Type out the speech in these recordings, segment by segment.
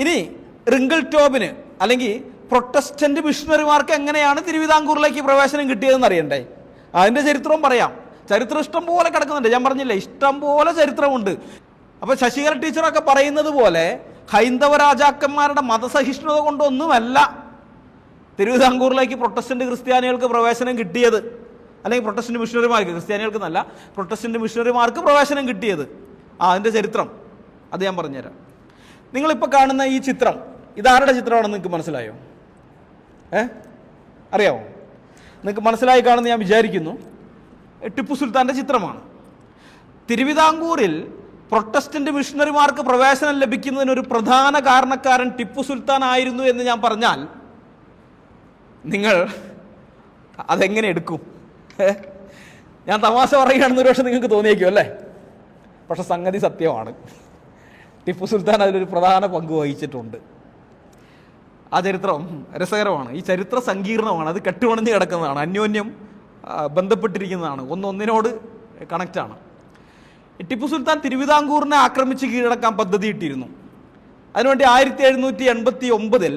ഇനി റിങ്കിൾ ടോബിന് അല്ലെങ്കിൽ പ്രൊട്ടസ്റ്റന്റ് മിഷണറിമാർക്ക് എങ്ങനെയാണ് തിരുവിതാംകൂറിലേക്ക് പ്രവേശനം കിട്ടിയതെന്ന് അറിയണ്ടേ? അതിൻ്റെ ചരിത്രവും പറയാം. ചരിത്രം ഇഷ്ടം പോലെ കിടക്കുന്നുണ്ട്. ഞാൻ പറഞ്ഞില്ലേ, ഇഷ്ടം പോലെ ചരിത്രമുണ്ട്. അപ്പോൾ ശശികല ടീച്ചറൊക്കെ പറയുന്നത് പോലെ ഹൈന്ദവ രാജാക്കന്മാരുടെ മതസഹിഷ്ണുത കൊണ്ടൊന്നുമല്ല തിരുവിതാംകൂറിലേക്ക് പ്രൊട്ടസ്റ്റന്റ് ക്രിസ്ത്യാനികൾക്ക് പ്രവേശനം കിട്ടിയത്, അല്ലെങ്കിൽ പ്രൊട്ടസ്റ്റന്റ് മിഷണറിമാർക്ക്, ക്രിസ്ത്യാനികൾക്ക് എന്നല്ല, പ്രൊട്ടസ്റ്റന്റ് മിഷണറിമാർക്ക് പ്രവേശനം കിട്ടിയത്. അതിൻ്റെ ചരിത്രം അത് ഞാൻ പറഞ്ഞുതരാം. നിങ്ങളിപ്പോൾ കാണുന്ന ഈ ചിത്രം, ഇതാരുടെ ചിത്രമാണെന്ന് നിങ്ങൾക്ക് മനസ്സിലായോ? അറിയാമോ? നിങ്ങൾക്ക് മനസ്സിലായി കാണുമെന്ന് ഞാൻ വിചാരിക്കുന്നു. ടിപ്പു സുൽത്താൻ്റെ ചിത്രമാണ്. തിരുവിതാംകൂറിൽ പ്രൊട്ടസ്റ്റന്റ് മിഷണറിമാർക്ക് പ്രവേശനം ലഭിക്കുന്നതിനൊരു പ്രധാന കാരണക്കാരൻ ടിപ്പു സുൽത്താൻ ആയിരുന്നു എന്ന് ഞാൻ പറഞ്ഞാൽ നിങ്ങൾ അതെങ്ങനെ എടുക്കും? ഞാൻ തമാശ പറയുകയാണെന്ന് ഒരു പക്ഷേ നിങ്ങൾക്ക് തോന്നിയേക്കും അല്ലേ? പക്ഷെ സംഗതി സത്യമാണ്. ടിപ്പു സുൽത്താൻ അതിലൊരു പ്രധാന പങ്ക് വഹിച്ചിട്ടുണ്ട്. ആ ചരിത്രം രസകരമാണ്. ഈ ചരിത്ര സങ്കീർണമാണ്. അത് കെട്ടുപണഞ്ഞ് കിടക്കുന്നതാണ്, അന്യോന്യം ബന്ധപ്പെട്ടിരിക്കുന്നതാണ്, ഒന്നൊന്നിനോട് കണക്റ്റാണ്. ടിപ്പു സുൽത്താൻ തിരുവിതാംകൂറിനെ ആക്രമിച്ച് കീഴടക്കാൻ പദ്ധതിയിട്ടിരുന്നു. അതിനുവേണ്ടി 1789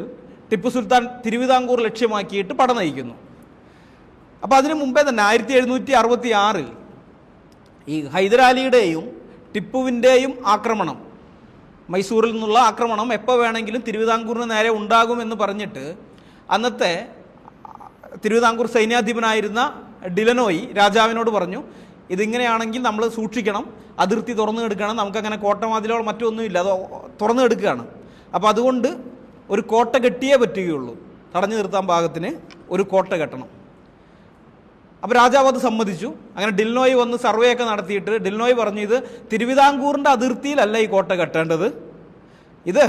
ടിപ്പു സുൽത്താൻ തിരുവിതാംകൂർ ലക്ഷ്യമാക്കിയിട്ട് പട നയിക്കുന്നു. അപ്പോൾ അതിനു മുമ്പേ തന്നെ 1766 ഈ ഹൈദരാലിയുടെയും ടിപ്പുവിൻ്റെയും ആക്രമണം, മൈസൂരിൽ നിന്നുള്ള ആക്രമണം എപ്പോൾ വേണമെങ്കിലും തിരുവിതാംകൂറിന് നേരെ ഉണ്ടാകുമെന്ന് പറഞ്ഞിട്ട് അന്നത്തെ തിരുവിതാംകൂർ സൈന്യാധിപനായിരുന്ന ഡിലനോയി രാജാവിനോട് പറഞ്ഞു, ഇതിങ്ങനെയാണെങ്കിൽ നമ്മൾ സൂക്ഷിക്കണം, അതിർത്തി തുറന്നു എടുക്കണം, നമുക്കങ്ങനെ കോട്ടമതിലോ മറ്റൊന്നുമില്ല, അത് തുറന്നു എടുക്കുകയാണ്. അപ്പോൾ അതുകൊണ്ട് ഒരു കോട്ട കെട്ടിയേ പറ്റുകയുള്ളൂ, തടഞ്ഞു നിർത്താൻ പാകത്തിന് ഒരു കോട്ട കെട്ടണം. അപ്പോൾ രാജാവ് അത് സമ്മതിച്ചു. അങ്ങനെ ഡിൽനോയ് വന്ന് സർവേ ഒക്കെ നടത്തിയിട്ട് ഡിൽനോയ് പറഞ്ഞു, ഇത് തിരുവിതാംകൂറിൻ്റെ അതിർത്തിയിലല്ല ഈ കോട്ട കെട്ടേണ്ടത്, ഇത്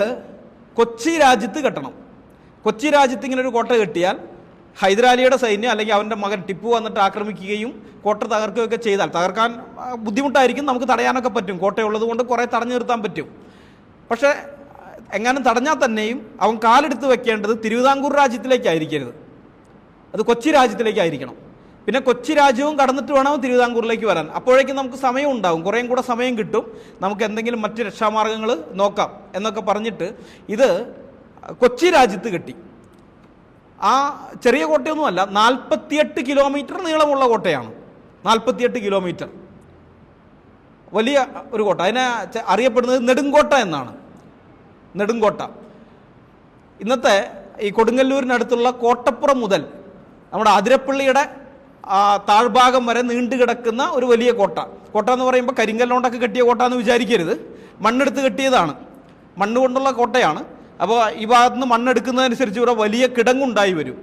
കൊച്ചി രാജ്യത്ത് കെട്ടണം. കൊച്ചി രാജ്യത്ത് ഇങ്ങനെ ഒരു കോട്ട കെട്ടിയാൽ ഹൈദരാലിയുടെ സൈന്യം അല്ലെങ്കിൽ അവൻ്റെ മകൻ ടിപ്പു വന്നിട്ട് ആക്രമിക്കുകയും കോട്ട തകർക്കുകയൊക്കെ ചെയ്താൽ, തകർക്കാൻ ബുദ്ധിമുട്ടായിരിക്കും, നമുക്ക് തടയാനൊക്കെ പറ്റും, കോട്ടയുള്ളത് കൊണ്ട് കുറേ തടഞ്ഞു നിർത്താൻ പറ്റും. പക്ഷേ എങ്ങാനും തടഞ്ഞാൽ തന്നെയും അവൻ കാലെടുത്ത് വെക്കേണ്ടത് തിരുവിതാംകൂർ രാജ്യത്തിലേക്കായിരിക്കരുത്, അത് കൊച്ചി രാജ്യത്തിലേക്കായിരിക്കണം. പിന്നെ കൊച്ചി രാജ്യവും കടന്നിട്ട് വേണം തിരുവിതാംകൂറിലേക്ക് വരാൻ. അപ്പോഴേക്കും നമുക്ക് സമയം ഉണ്ടാവും, കുറേയും കൂടെ സമയം കിട്ടും, നമുക്ക് എന്തെങ്കിലും മറ്റ് രക്ഷാമാർഗ്ഗങ്ങൾ നോക്കാം എന്നൊക്കെ പറഞ്ഞിട്ട് ഇത് കൊച്ചി രാജ്യത്ത് കെട്ടി. ആ ചെറിയ കോട്ടയൊന്നുമല്ല, 48 കിലോമീറ്റർ നീളമുള്ള കോട്ടയാണ്. 48 കിലോമീറ്റർ വലിയ ഒരു കോട്ട. അതിനെ അറിയപ്പെടുന്നത് നെടുങ്കോട്ട എന്നാണ്. നെടുങ്കോട്ട ഇന്നത്തെ ഈ കൊടുങ്ങല്ലൂരിനടുത്തുള്ള കോട്ടപ്പുറം മുതൽ നമ്മുടെ അതിരപ്പള്ളിയുടെ താഴ്ഭാഗം വരെ നീണ്ടു കിടക്കുന്ന ഒരു വലിയ കോട്ട. കോട്ട എന്ന് പറയുമ്പോൾ കരിങ്കല്ലുകൊണ്ടൊക്കെ കെട്ടിയ കോട്ട എന്ന് വിചാരിക്കരുത്, മണ്ണെടുത്ത് കെട്ടിയതാണ്, മണ്ണ് കൊണ്ടുള്ള കോട്ടയാണ്. അപ്പോൾ ഈ ഭാഗത്ത് നിന്ന് മണ്ണെടുക്കുന്നതനുസരിച്ച് ഇവിടെ വലിയ കിടങ്ങുണ്ടായി വരും.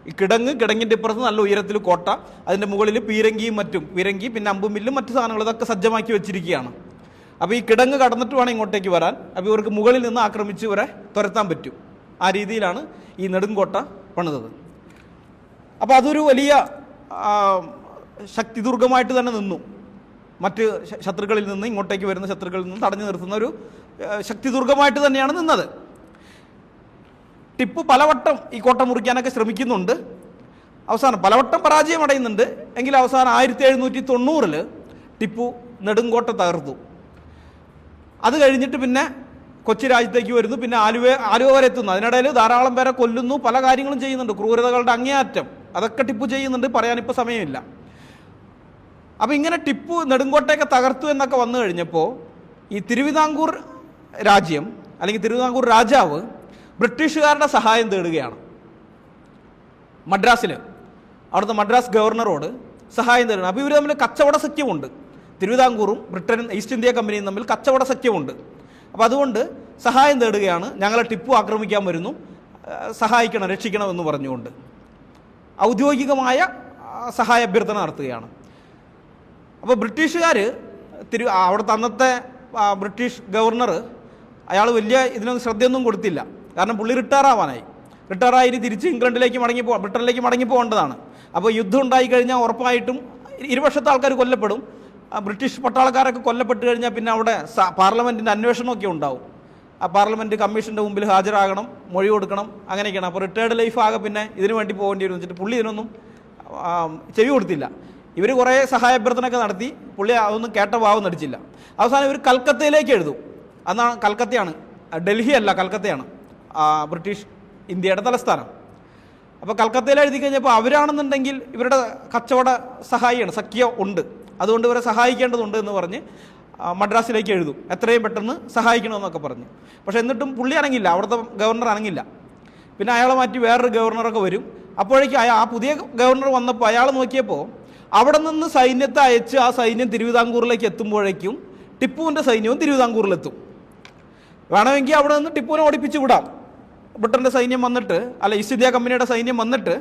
ഈ കിടങ്ങിൻ്റെ ഇപ്പുറത്ത് നല്ല ഉയരത്തിൽ കോട്ട, അതിൻ്റെ മുകളിൽ പീരങ്കിയും മറ്റും, പീരങ്കി പിന്നെ അമ്പുമില്ലും മറ്റു സാധനങ്ങൾ ഇതൊക്കെ സജ്ജമാക്കി വെച്ചിരിക്കുകയാണ്. അപ്പോൾ ഈ കിടങ്ങ് കടന്നിട്ട് വേണം ഇങ്ങോട്ടേക്ക് വരാൻ. അപ്പോൾ ഇവർക്ക് മുകളിൽ നിന്ന് ആക്രമിച്ച് ഇവരെ തുരത്താൻ പറ്റും. ആ രീതിയിലാണ് ഈ നെടുങ്കോട്ട പണിതത്. അപ്പോൾ അതൊരു വലിയ ശക്തിദുർഗമായിട്ട് തന്നെ നിന്നു. മറ്റ് ശത്രുക്കളിൽ നിന്ന്, ഇങ്ങോട്ടേക്ക് വരുന്ന ശത്രുക്കളിൽ നിന്ന് തടഞ്ഞു നിർത്തുന്ന ഒരു ശക്തിദുർഗമായിട്ട് തന്നെയാണ് നിന്നത്. ടിപ്പു പലവട്ടം ഈ കോട്ട മുറിക്കാനൊക്കെ ശ്രമിക്കുന്നുണ്ട്, അവസാനം പലവട്ടം പരാജയം അടയുന്നുണ്ട്. എങ്കിലും അവസാനം 1790 ടിപ്പു നെടുങ്കോട്ട തകർത്തു. അത് കഴിഞ്ഞിട്ട് പിന്നെ കൊച്ചി രാജ്യത്തേക്ക് വരുന്നു, പിന്നെ ആലുവ വരെ എത്തുന്നു. അതിനിടയിൽ ധാരാളം പേരെ കൊല്ലുന്നു, പല കാര്യങ്ങളും ചെയ്യുന്നുണ്ട്, ക്രൂരതകളുടെ അങ്ങേയറ്റം അതൊക്കെ ടിപ്പു ചെയ്യുന്നുണ്ട്, പറയാനിപ്പോൾ സമയമില്ല. അപ്പോൾ ഇങ്ങനെ ടിപ്പു നെടുങ്കോട്ടയൊക്കെ തകർത്തു എന്നൊക്കെ വന്നു കഴിഞ്ഞപ്പോൾ ഈ തിരുവിതാംകൂർ രാജ്യം അല്ലെങ്കിൽ തിരുവിതാംകൂർ രാജാവ് ബ്രിട്ടീഷുകാരുടെ സഹായം തേടുകയാണ്. മദ്രാസിൽ അവിടുത്തെ മദ്രാസ് ഗവർണറോട് സഹായം തേടുകയാണ്. അപ്പോൾ ഇവർ തമ്മിൽ കച്ചവട സഖ്യമുണ്ട്. തിരുവിതാംകൂറും ബ്രിട്ടനും ഈസ്റ്റ് ഇന്ത്യ കമ്പനിയും തമ്മിൽ കച്ചവട സഖ്യമുണ്ട്. അപ്പോൾ അതുകൊണ്ട് സഹായം തേടുകയാണ്, ഞങ്ങളെ ടിപ്പു ആക്രമിക്കാൻ വരുന്നു, സഹായിക്കണം, രക്ഷിക്കണം എന്ന് പറഞ്ഞുകൊണ്ട് ഔദ്യോഗികമായ സഹായ അഭ്യർത്ഥന നടത്തുകയാണ്. അപ്പോൾ ബ്രിട്ടീഷുകാർ അവിടുത്തെ അന്നത്തെ ബ്രിട്ടീഷ് ഗവർണർ അയാൾ വലിയ ഇതിനൊന്നും ശ്രദ്ധയൊന്നും കൊടുത്തില്ല. കാരണം പുള്ളി റിട്ടയറായി തിരിച്ച് ഇംഗ്ലണ്ടിലേക്ക് ബ്രിട്ടനിലേക്ക് മടങ്ങിപ്പോകേണ്ടതാണ്. അപ്പോൾ യുദ്ധം ഉണ്ടായിക്കഴിഞ്ഞാൽ ഉറപ്പായിട്ടും ഇരുപക്ഷത്തെ ആൾക്കാർ കൊല്ലപ്പെടും. ബ്രിട്ടീഷ് പട്ടാളക്കാരൊക്കെ കൊല്ലപ്പെട്ട് കഴിഞ്ഞാൽ പിന്നെ അവിടെ പാർലമെൻറ്റിൻ്റെ അന്വേഷണമൊക്കെ ഉണ്ടാവും. ആ പാർലമെൻറ്റ് കമ്മീഷൻ്റെ മുമ്പിൽ ഹാജരാകണം, മൊഴി കൊടുക്കണം, അങ്ങനെയൊക്കെയാണ്. അപ്പോൾ റിട്ടയർഡ് ലൈഫ് ആകെ പിന്നെ ഇതിനു വേണ്ടി പോകേണ്ടി വരും വെച്ചിട്ട് പുള്ളി ഇതിനൊന്നും ചെവി കൊടുത്തില്ല. ഇവർ കുറേ സഹായഭ്യർത്ഥനയൊക്കെ നടത്തി, പുള്ളി അതൊന്നും കേട്ട ഭാവം നടിച്ചില്ല. അവസാനം ഇവർ കൽക്കത്തയിലേക്ക് എഴുതും. അന്നാണ് കൽക്കത്തയാണ് ഡൽഹി അല്ല, കൽക്കത്തയാണ് ബ്രിട്ടീഷ് ഇന്ത്യയുടെ തലസ്ഥാനം. അപ്പോൾ കൽക്കത്തയിൽ എഴുതി കഴിഞ്ഞപ്പോൾ അവരാണെന്നുണ്ടെങ്കിൽ ഇവരുടെ കച്ചവട സഹായിയാണ്, സഖ്യം ഉണ്ട്, അതുകൊണ്ട് ഇവരെ സഹായിക്കേണ്ടതുണ്ട് എന്ന് പറഞ്ഞ് മദ്രാസിലേക്ക് എഴുതും, എത്രയും പെട്ടെന്ന് സഹായിക്കണമെന്നൊക്കെ പറഞ്ഞു. പക്ഷേ എന്നിട്ടും പുള്ളി അനങ്ങില്ല, അവിടുത്തെ ഗവർണർ അനങ്ങില്ല. പിന്നെ അയാളെ മാറ്റി വേറൊരു ഗവർണറൊക്കെ വരും. അപ്പോഴേക്കും ആ പുതിയ ഗവർണർ വന്നപ്പോൾ അയാൾ നോക്കിയപ്പോൾ അവിടെ നിന്ന് സൈന്യത്തെ അയച്ച് ആ സൈന്യം തിരുവിതാംകൂറിലേക്ക് എത്തുമ്പോഴേക്കും ടിപ്പുവിൻ്റെ സൈന്യവും തിരുവിതാംകൂറിലെത്തും. വേണമെങ്കിൽ അവിടെ നിന്ന് ടിപ്പുവിനെ ഓടിപ്പിച്ച് വിടാം. ബ്രിട്ടൻ്റെ സൈന്യം വന്നിട്ട്, അല്ല ഈസ്റ്റ് ഇന്ത്യ കമ്പനിയുടെ സൈന്യം വന്നിട്ട്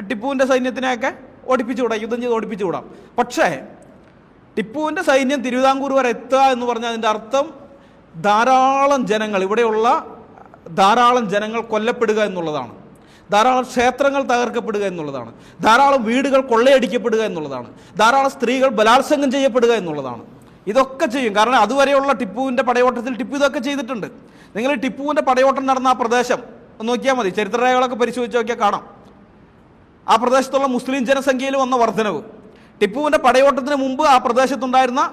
ടിപ്പുവിൻ്റെ സൈന്യത്തിനെയൊക്കെ ഓടിപ്പിച്ച് വിടാം, യുദ്ധം ചെയ്ത് ഓടിപ്പിച്ച് വിടാം. പക്ഷേ ടിപ്പുവിൻ്റെ സൈന്യം തിരുവിതാംകൂർ വരെ എത്തുക എന്ന് പറഞ്ഞാൽ അതിൻ്റെ അർത്ഥം ധാരാളം ജനങ്ങൾ, ഇവിടെയുള്ള ധാരാളം ജനങ്ങൾ കൊല്ലപ്പെടുക എന്നുള്ളതാണ്, ധാരാളം ക്ഷേത്രങ്ങൾ തകർക്കപ്പെടുക എന്നുള്ളതാണ്, ധാരാളം വീടുകൾ കൊള്ളയടിക്കപ്പെടുക എന്നുള്ളതാണ്, ധാരാളം സ്ത്രീകൾ ബലാത്സംഗം ചെയ്യപ്പെടുക എന്നുള്ളതാണ്. ഇതൊക്കെ ചെയ്യും. കാരണം അതുവരെയുള്ള ടിപ്പുവിൻ്റെ പടയോട്ടത്തിൽ ടിപ്പു ഇതൊക്കെ ചെയ്തിട്ടുണ്ട്. നിങ്ങൾ ടിപ്പുവിൻ്റെ പടയോട്ടം നടന്ന ആ പ്രദേശം നോക്കിയാൽ മതി, ചരിത്രരേഖകളൊക്കെ പരിശോധിച്ച് നോക്കിയാൽ കാണാം. ആ പ്രദേശത്തുള്ള മുസ്ലിം ജനസംഖ്യയിൽ വന്ന വർധനവ്, ടിപ്പുവിൻ്റെ പടയോട്ടത്തിന് മുമ്പ് ആ പ്രദേശത്തുണ്ടായിരുന്ന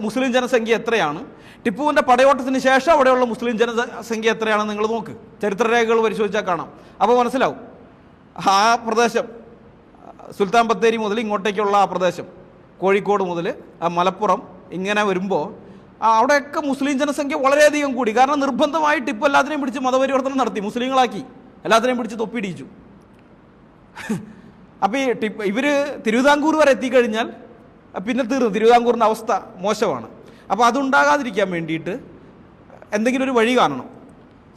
മുസ്ലിം ജനസംഖ്യ എത്രയാണ്, ടിപ്പുവിൻ്റെ പടയോട്ടത്തിന് ശേഷം അവിടെയുള്ള മുസ്ലിം ജനസംഖ്യ എത്രയാണെന്ന് നിങ്ങൾ നോക്ക്, ചരിത്രരേഖകൾ പരിശോധിച്ചാൽ കാണാം. അപ്പോൾ മനസ്സിലാവും ആ പ്രദേശം സുൽത്താൻ ബത്തേരി മുതൽ ഇങ്ങോട്ടേക്കുള്ള ആ പ്രദേശം, കോഴിക്കോട് മുതൽ മലപ്പുറം ഇങ്ങനെ വരുമ്പോൾ അവിടെയൊക്കെ മുസ്ലിം ജനസംഖ്യ വളരെയധികം കൂടി. കാരണം നിർബന്ധമായി ടിപ്പു എല്ലാത്തിനെയും പിടിച്ച് മതപരിവർത്തനം നടത്തി, മുസ്ലിങ്ങളാക്കി, എല്ലാത്തിനെയും പിടിച്ച് തൊപ്പിടിച്ചു. അപ്പോൾ ഇവർ തിരുവിതാംകൂർ വരെ എത്തിക്കഴിഞ്ഞാൽ പിന്നെ തീർന്നു, തിരുവിതാംകൂറിൻ്റെ അവസ്ഥ മോശമാണ്. അപ്പോൾ അതുണ്ടാകാതിരിക്കാൻ വേണ്ടിയിട്ട് എന്തെങ്കിലും ഒരു വഴി കാണണം.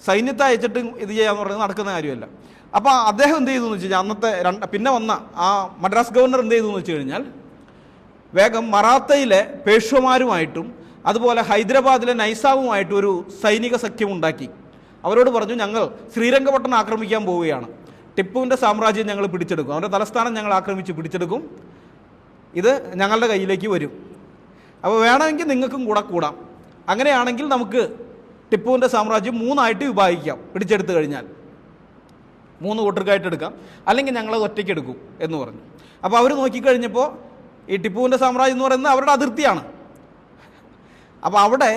സൈന്യത്തെ അയച്ചിട്ട് ഇത് ചെയ്യാന്ന് പറയുന്നത് നടക്കുന്ന കാര്യമല്ല. അപ്പോൾ അദ്ദേഹം എന്ത് ചെയ്തു എന്ന് വെച്ച് കഴിഞ്ഞാൽ, അന്നത്തെ പിന്നെ വന്ന ആ മദ്രാസ് ഗവർണർ എന്ത് ചെയ്തു എന്ന് വെച്ച് കഴിഞ്ഞാൽ, വേഗം മറാത്തയിലെ പേഷ്വമാരുമായിട്ടും അതുപോലെ ഹൈദരാബാദിലെ നൈസാവുമായിട്ടും ഒരു സൈനിക സഖ്യമുണ്ടാക്കി. അവരോട് പറഞ്ഞു, ഞങ്ങൾ ശ്രീരംഗപട്ടണം ആക്രമിക്കാൻ പോവുകയാണ്, ടിപ്പുവിൻ്റെ സാമ്രാജ്യം ഞങ്ങൾ പിടിച്ചെടുക്കും, അവരുടെ തലസ്ഥാനം ഞങ്ങൾ ആക്രമിച്ച് പിടിച്ചെടുക്കും, ഇത് ഞങ്ങളുടെ കയ്യിലേക്ക് വരും, അപ്പോൾ വേണമെങ്കിൽ നിങ്ങൾക്കും കൂടെ കൂടാം, അങ്ങനെയാണെങ്കിൽ നമുക്ക് ടിപ്പുവിൻ്റെ സാമ്രാജ്യം 3 ആയിട്ട് വിഭാഗിക്കാം, പിടിച്ചെടുത്ത് കഴിഞ്ഞാൽ 3 കൂട്ടർക്കായിട്ട് എടുക്കാം, അല്ലെങ്കിൽ ഞങ്ങളത് ഒറ്റയ്ക്ക് എടുക്കും എന്ന് പറഞ്ഞു. അപ്പോൾ അവർ നോക്കിക്കഴിഞ്ഞപ്പോൾ ഈ ടിപ്പുവിൻ്റെ സാമ്രാജ്യം എന്ന് പറയുന്നത് അവരുടെ അതിർത്തിയാണ്. അപ്പോൾ അവിടെ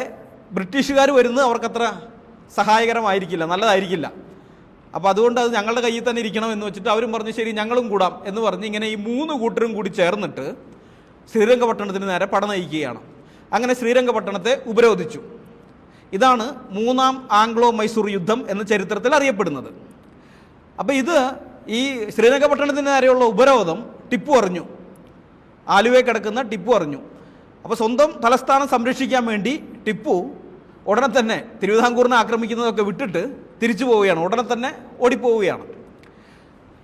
ബ്രിട്ടീഷുകാർ വരുന്നത് അവർക്കത്ര സഹായകരമായിരിക്കില്ല, നല്ലതായിരിക്കില്ല. അപ്പോൾ അതുകൊണ്ട് അത് ഞങ്ങളുടെ കയ്യിൽ തന്നെ ഇരിക്കണം എന്ന് വെച്ചിട്ട് അവരും പറഞ്ഞു ശരി ഞങ്ങളും കൂടാം എന്ന് പറഞ്ഞ് ഇങ്ങനെ ഈ 3 കൂട്ടരും കൂടി ചേർന്നിട്ട് ശ്രീരംഗപട്ടണത്തിന് നേരെ പട നയിക്കുകയാണ്. അങ്ങനെ ശ്രീരംഗപട്ടണത്തെ ഉപരോധിച്ചു. ഇതാണ് 3-ാം ആംഗ്ലോ മൈസൂർ യുദ്ധം എന്ന ചരിത്രത്തിൽ അറിയപ്പെടുന്നത്. അപ്പോൾ ഈ ശ്രീരംഗപട്ടണത്തിന് നേരെയുള്ള ഉപരോധം ടിപ്പു അറിഞ്ഞു, ആലുവയിൽ കിടക്കുന്ന ടിപ്പു അറിഞ്ഞു. അപ്പോൾ സ്വന്തം തലസ്ഥാനം സംരക്ഷിക്കാൻ വേണ്ടി ടിപ്പു ഉടനെ തന്നെ തിരുവിതാംകൂറിനെ ആക്രമിക്കുന്നതൊക്കെ വിട്ടിട്ട് തിരിച്ചു പോവുകയാണ്, ഉടനെ തന്നെ ഓടിപ്പോവുകയാണ്.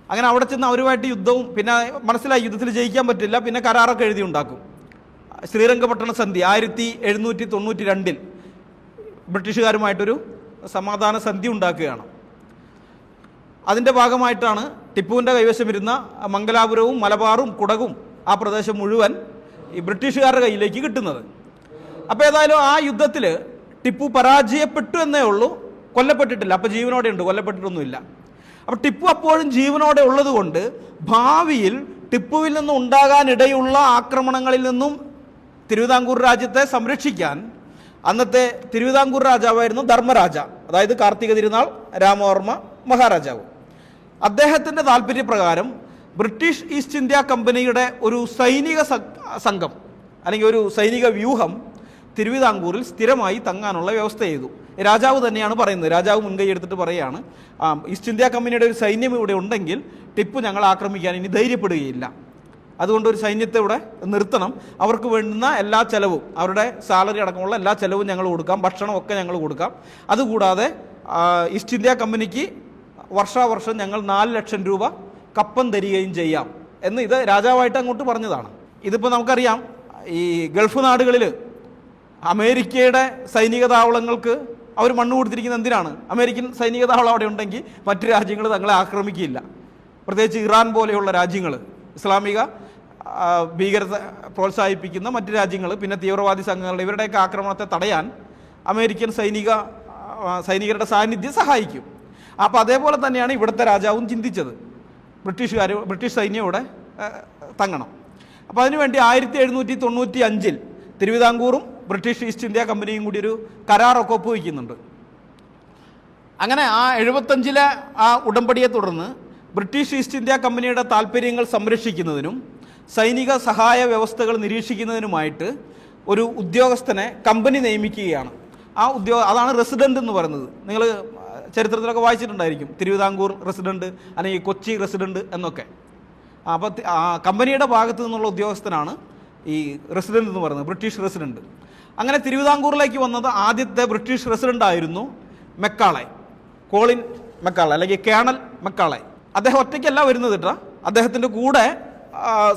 അങ്ങനെ അവിടെ ചെന്ന് അവരുമായിട്ട് യുദ്ധവും, പിന്നെ മനസ്സിലായി യുദ്ധത്തിൽ ജയിക്കാൻ പറ്റില്ല, പിന്നെ കരാറൊക്കെ എഴുതി ഉണ്ടാക്കും. ശ്രീരംഗപട്ടണ സന്ധി 1792 ബ്രിട്ടീഷുകാരുമായിട്ടൊരു സമാധാന സന്ധി ഉണ്ടാക്കുകയാണ്. അതിൻ്റെ ഭാഗമായിട്ടാണ് ടിപ്പുവിൻ്റെ കൈവശമിരുന്ന മംഗലാപുരവും മലബാറും കുടകും ആ പ്രദേശം മുഴുവൻ ഈ ബ്രിട്ടീഷുകാരുടെ കയ്യിലേക്ക് കിട്ടുന്നത്. അപ്പോൾ ഏതായാലും ആ യുദ്ധത്തിൽ ടിപ്പു പരാജയപ്പെട്ടു എന്നേ ഉള്ളൂ, കൊല്ലപ്പെട്ടിട്ടില്ല. അപ്പോൾ ജീവനോടെ ഉണ്ട്, കൊല്ലപ്പെട്ടിട്ടൊന്നുമില്ല. അപ്പോൾ ടിപ്പു അപ്പോഴും ജീവനോടെ ഉള്ളത് കൊണ്ട് ഭാവിയിൽ ടിപ്പുവിൽ നിന്നും ഉണ്ടാകാനിടയുള്ള ആക്രമണങ്ങളിൽ നിന്നും തിരുവിതാംകൂർ രാജ്യത്തെ സംരക്ഷിക്കാൻ അന്നത്തെ തിരുവിതാംകൂർ രാജാവായിരുന്നു ധർമ്മരാജ, അതായത് കാർത്തിക തിരുനാൾ രാമവർമ്മ മഹാരാജാവ്. അദ്ദേഹത്തിൻ്റെ താല്പര്യപ്രകാരം ബ്രിട്ടീഷ് ഈസ്റ്റ് ഇന്ത്യ കമ്പനിയുടെ ഒരു സൈനിക സംഘം അല്ലെങ്കിൽ ഒരു സൈനിക വ്യൂഹം തിരുവിതാംകൂറിൽ സ്ഥിരമായി തങ്ങാനുള്ള വ്യവസ്ഥ ചെയ്തു. രാജാവ് തന്നെയാണ് പറയുന്നത്, രാജാവ് മുൻകൈ എടുത്തിട്ട് പറയുകയാണ്, ഈസ്റ്റ് ഇന്ത്യ കമ്പനിയുടെ ഒരു സൈന്യം ഇവിടെ ഉണ്ടെങ്കിൽ ടിപ്പു ഞങ്ങൾ ആക്രമിക്കാൻ ഇനി ധൈര്യപ്പെടുകയില്ല, അതുകൊണ്ട് ഒരു സൈന്യത്തെ ഇവിടെ നിർത്തണം, അവർക്ക് വേണ്ടുന്ന എല്ലാ ചെലവും, അവരുടെ സാലറി അടക്കമുള്ള എല്ലാ ചെലവും ഞങ്ങൾ കൊടുക്കാം, ഭക്ഷണമൊക്കെ ഞങ്ങൾ കൊടുക്കാം, അതുകൂടാതെ ഈസ്റ്റ് ഇന്ത്യ കമ്പനിക്ക് വർഷാവർഷം ഞങ്ങൾ 4 ലക്ഷം രൂപ കപ്പം തരികയും ചെയ്യാം എന്ന് ഇത് രാജാവായിട്ട് അങ്ങോട്ട് പറഞ്ഞതാണ്. ഇതിപ്പോൾ നമുക്കറിയാം, ഈ ഗൾഫ് നാടുകളിൽ അമേരിക്കയുടെ സൈനിക താവളങ്ങൾക്ക് അവർ മണ്ണ് കൊടുത്തിരിക്കുന്നത് എന്തിനാണ്? അമേരിക്കൻ സൈനിക താവളം അവിടെ ഉണ്ടെങ്കിൽ മറ്റു രാജ്യങ്ങൾ തങ്ങളെ ആക്രമിക്കുകയില്ല. പ്രത്യേകിച്ച് ഇറാൻ പോലെയുള്ള രാജ്യങ്ങൾ, ഇസ്ലാമിക ഭീകരത പ്രോത്സാഹിപ്പിക്കുന്ന മറ്റു രാജ്യങ്ങൾ, പിന്നെ തീവ്രവാദി സംഘങ്ങളുടെ ഇവരുടെയൊക്കെ ആക്രമണത്തെ തടയാൻ അമേരിക്കൻ സൈനികരുടെ സാന്നിധ്യം സഹായിക്കും. അപ്പോൾ അതേപോലെ തന്നെയാണ് ഇവിടുത്തെ രാജാവും ചിന്തിച്ചത്, ബ്രിട്ടീഷ് സൈന്യം ഇവിടെ തങ്ങണം. അപ്പോൾ അതിനുവേണ്ടി 1795 തിരുവിതാംകൂറും ബ്രിട്ടീഷ് ഈസ്റ്റ് ഇന്ത്യ കമ്പനിയും കൂടി ഒരു കരാറൊക്കെ ഒപ്പുവയ്ക്കുന്നുണ്ട്. അങ്ങനെ ആ 75-ലെ ആ ഉടമ്പടിയെ തുടർന്ന് ബ്രിട്ടീഷ് ഈസ്റ്റ് ഇന്ത്യ കമ്പനിയുടെ താല്പര്യങ്ങൾ സംരക്ഷിക്കുന്നതിനും സൈനിക സഹായ വ്യവസ്ഥകൾ നിരീക്ഷിക്കുന്നതിനുമായിട്ട് ഒരു ഉദ്യോഗസ്ഥനെ കമ്പനി നിയമിക്കുകയാണ്. അതാണ് റെസിഡൻ്റ് എന്ന് പറയുന്നത്. നിങ്ങൾ ചരിത്രത്തിലൊക്കെ വായിച്ചിട്ടുണ്ടായിരിക്കും, തിരുവിതാംകൂർ റെസിഡൻറ്റ് അല്ലെങ്കിൽ കൊച്ചി റെസിഡൻറ്റ് എന്നൊക്കെ. അപ്പോൾ കമ്പനിയുടെ ഭാഗത്തു നിന്നുള്ള ഉദ്യോഗസ്ഥനാണ് ഈ റെസിഡൻ്റ് എന്ന് പറയുന്നത്, ബ്രിട്ടീഷ് റെസിഡൻറ്റ്. അങ്ങനെ തിരുവിതാംകൂറിലേക്ക് വന്നത് ആദ്യത്തെ ബ്രിട്ടീഷ് റെസിഡൻ്റ് ആയിരുന്നു മെക്കാളെ, കോളിൻ മെക്കാളെ അല്ലെങ്കിൽ കേണൽ മെക്കാളെ. അദ്ദേഹം ഒറ്റയ്ക്കല്ല വരുന്നത് കേട്ടോ, അദ്ദേഹത്തിൻ്റെ കൂടെ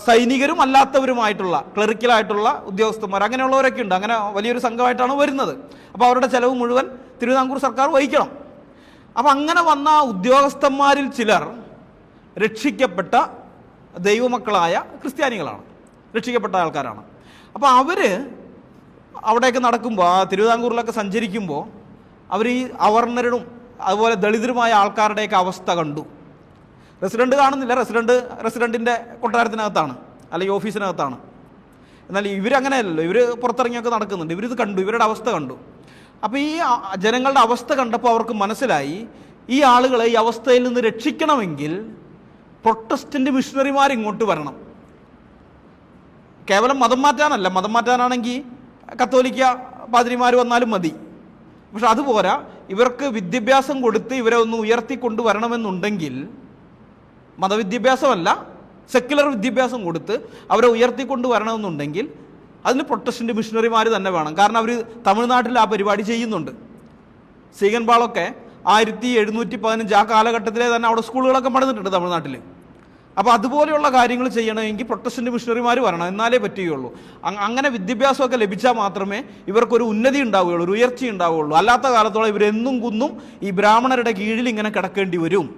സൈനികരും അല്ലാത്തവരുമായിട്ടുള്ള ക്ലറിക്കലായിട്ടുള്ള ഉദ്യോഗസ്ഥന്മാർ അങ്ങനെയുള്ളവരൊക്കെ ഉണ്ട്. അങ്ങനെ വലിയൊരു സംഘമായിട്ടാണ് വരുന്നത്. അപ്പോൾ അവരുടെ ചെലവ് മുഴുവൻ തിരുവിതാംകൂർ സർക്കാർ വഹിക്കണം. അപ്പം അങ്ങനെ വന്ന ഉദ്യോഗസ്ഥന്മാരിൽ ചിലർ രക്ഷിക്കപ്പെട്ട ദൈവമക്കളായ ക്രിസ്ത്യാനികളാണ്, രക്ഷിക്കപ്പെട്ട ആൾക്കാരാണ്. അപ്പോൾ അവർ അവിടെയൊക്കെ നടക്കുമ്പോൾ, തിരുവിതാംകൂറിലൊക്കെ സഞ്ചരിക്കുമ്പോൾ അവർ ഈ അവർണരും അതുപോലെ ദളിതരുമായ ആൾക്കാരുടെയൊക്കെ അവസ്ഥ കണ്ടു. റെസിഡൻറ്റ് കാണുന്നില്ല, റെസിഡൻറ്റിൻ്റെ കൊട്ടാരത്തിനകത്താണ് അല്ലെങ്കിൽ ഓഫീസിനകത്താണ്. എന്നാൽ ഇവരങ്ങനെയല്ലല്ലോ, ഇവർ പുറത്തിറങ്ങിയൊക്കെ നടക്കുന്നുണ്ട്. ഇവരിത് കണ്ടു, ഇവരുടെ അവസ്ഥ കണ്ടു. അപ്പോൾ ഈ ജനങ്ങളുടെ അവസ്ഥ കണ്ടപ്പോൾ അവർക്ക് മനസ്സിലായി, ഈ ആളുകളെ ഈ അവസ്ഥയിൽ നിന്ന് രക്ഷിക്കണമെങ്കിൽ പ്രൊട്ടസ്റ്റൻ്റ് മിഷണറിമാർ ഇങ്ങോട്ട് വരണം. കേവലം മതം മാറ്റാനല്ല, മതം മാറ്റാനാണെങ്കിൽ കത്തോലിക്ക പാതിരിമാർ വന്നാലും മതി. പക്ഷെ അതുപോരാ, ഇവർക്ക് വിദ്യാഭ്യാസം കൊടുത്ത് ഇവരെ ഒന്ന് ഉയർത്തിക്കൊണ്ടുവരണമെന്നുണ്ടെങ്കിൽ, മതവിദ്യാഭ്യാസമല്ല സെക്യുലർ വിദ്യാഭ്യാസം കൊടുത്ത് അവരെ ഉയർത്തിക്കൊണ്ടുവരണമെന്നുണ്ടെങ്കിൽ അതിന് പ്രൊട്ടസ്റ്റൻ്റ് മിഷണറിമാർ തന്നെ വേണം. കാരണം അവർ തമിഴ്നാട്ടിൽ ആ പരിപാടി ചെയ്യുന്നുണ്ട്. സീഗൻപാളൊക്കെ 1715 ആ കാലഘട്ടത്തിലെ തന്നെ അവിടെ സ്കൂളുകളൊക്കെ പണിതിട്ടുണ്ട് തമിഴ്നാട്ടിൽ. അപ്പോൾ അതുപോലെയുള്ള കാര്യങ്ങൾ ചെയ്യണമെങ്കിൽ പ്രൊട്ടസ്റ്റൻ്റ് മിഷണറിമാർ വരണം, എന്നാലേ പറ്റുകയുള്ളൂ. അങ്ങനെ വിദ്യാഭ്യാസമൊക്കെ ലഭിച്ചാൽ മാത്രമേ ഇവർക്കൊരു ഉന്നതി ഉണ്ടാവുകയുള്ളൂ, ഒരു ഉയർച്ച ഉണ്ടാവുകയുള്ളൂ. അല്ലാത്ത കാലത്തോളം ഇവരെന്നും കുന്നും ഈ ബ്രാഹ്മണരുടെ കീഴിൽ ഇങ്ങനെ കിടക്കേണ്ടി വരും.